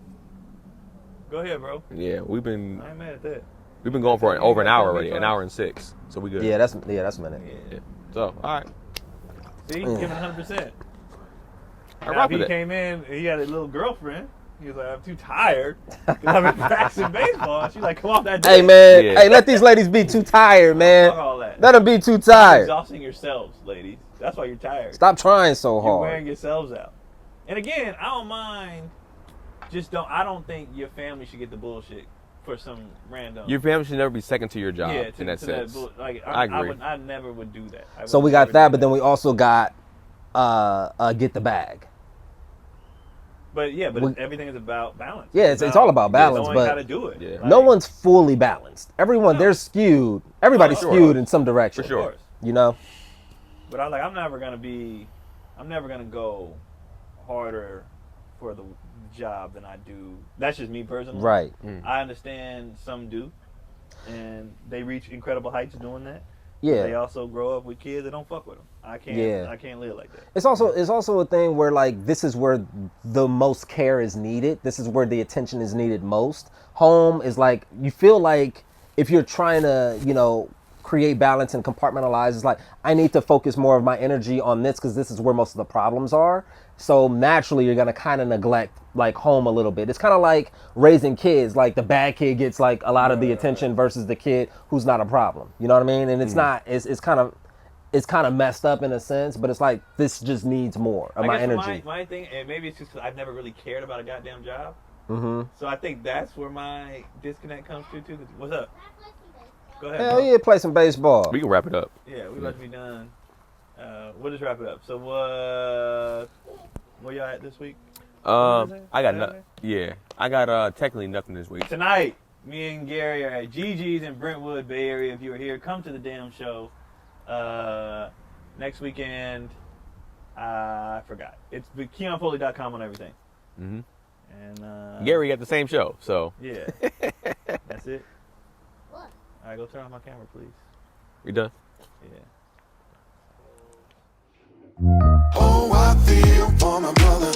Speaker 1: Go ahead, bro.
Speaker 2: we've been
Speaker 1: I ain't mad at that.
Speaker 2: going for over an hour already, an hour and 6. So we good.
Speaker 3: Yeah, that's a minute.
Speaker 2: Yeah. So all right.
Speaker 1: See, he's giving 100%.
Speaker 2: I
Speaker 1: Now,
Speaker 2: rock
Speaker 1: if he
Speaker 2: with it.
Speaker 1: came in, he had a little girlfriend. He was like, I'm too tired because I've been practicing baseball. She's like, come off that
Speaker 3: Hey
Speaker 1: dick.
Speaker 3: man,
Speaker 2: Yeah.
Speaker 3: hey, let these ladies be too tired, man.
Speaker 1: Fuck all that.
Speaker 3: Let them be too
Speaker 1: You're
Speaker 3: tired.
Speaker 1: exhausting yourselves, ladies. That's why you're tired.
Speaker 3: Stop trying so
Speaker 1: You're wearing
Speaker 3: hard.
Speaker 1: yourselves out. And again, I don't mind. I don't think your family should get the bullshit for some random.
Speaker 2: Your family should never be second to your job
Speaker 1: yeah,
Speaker 2: in that sense. I agree.
Speaker 1: I never would do that. I
Speaker 3: So
Speaker 1: would
Speaker 3: we got
Speaker 1: never
Speaker 3: that,
Speaker 1: do
Speaker 3: but then we also got get the bag.
Speaker 1: But yeah,
Speaker 3: we-
Speaker 1: everything is about balance.
Speaker 3: Yeah, it's all about balance,
Speaker 1: knowing
Speaker 3: but
Speaker 1: how to do it.
Speaker 2: Yeah.
Speaker 3: No one's fully balanced. Everyone,
Speaker 1: No.
Speaker 3: they're skewed. Everybody's
Speaker 1: sure.
Speaker 3: skewed in some direction.
Speaker 2: For sure.
Speaker 1: Of course.
Speaker 3: You know?
Speaker 1: But I'm never gonna go harder for the job than I do. That's just me personally.
Speaker 3: Right.
Speaker 1: I understand some do, and they reach incredible heights doing that.
Speaker 3: Yeah.
Speaker 1: They also grow up with kids that don't fuck with them. I can't.
Speaker 3: Yeah.
Speaker 1: I can't live like that.
Speaker 3: It's also a thing where like this is where the most care is needed. This is where the attention is needed most. Home is like you feel like if you're trying to, create balance and compartmentalize, it's like I need to focus more of my energy on this because this is where most of the problems are. So naturally you're gonna kind of neglect like home a little bit. It's kind of like raising kids. Like the bad kid gets like a lot of the attention versus the kid who's not a problem. You know what I mean? And it's not. It's kind of messed up in a sense, but it's like this just needs more of my
Speaker 1: guess
Speaker 3: energy.
Speaker 1: My thing, and maybe it's just 'cause I've never really cared about a goddamn job.
Speaker 3: Mm-hmm.
Speaker 1: So I think that's where my disconnect comes to too. What's up? Go ahead.
Speaker 3: Hell
Speaker 1: bro.
Speaker 3: yeah, play some baseball.
Speaker 2: We can wrap it up.
Speaker 1: Yeah, we about to be done. We'll just wrap it up. So where y'all at this week?
Speaker 2: I got
Speaker 1: Saturday?
Speaker 2: I got technically nothing this week.
Speaker 1: Tonight, me and Gary are at Gigi's in Brentwood, Bay Area. If you are here, come to the damn show. Next weekend, I forgot. It's KeonFoley.com on everything.
Speaker 2: Mm-hmm.
Speaker 1: And
Speaker 2: Gary got the same show, so
Speaker 1: Yeah. That's it.
Speaker 4: What?
Speaker 1: All right, go turn on my camera, please.
Speaker 2: we done.
Speaker 1: Yeah.
Speaker 5: Oh, I feel for my brother.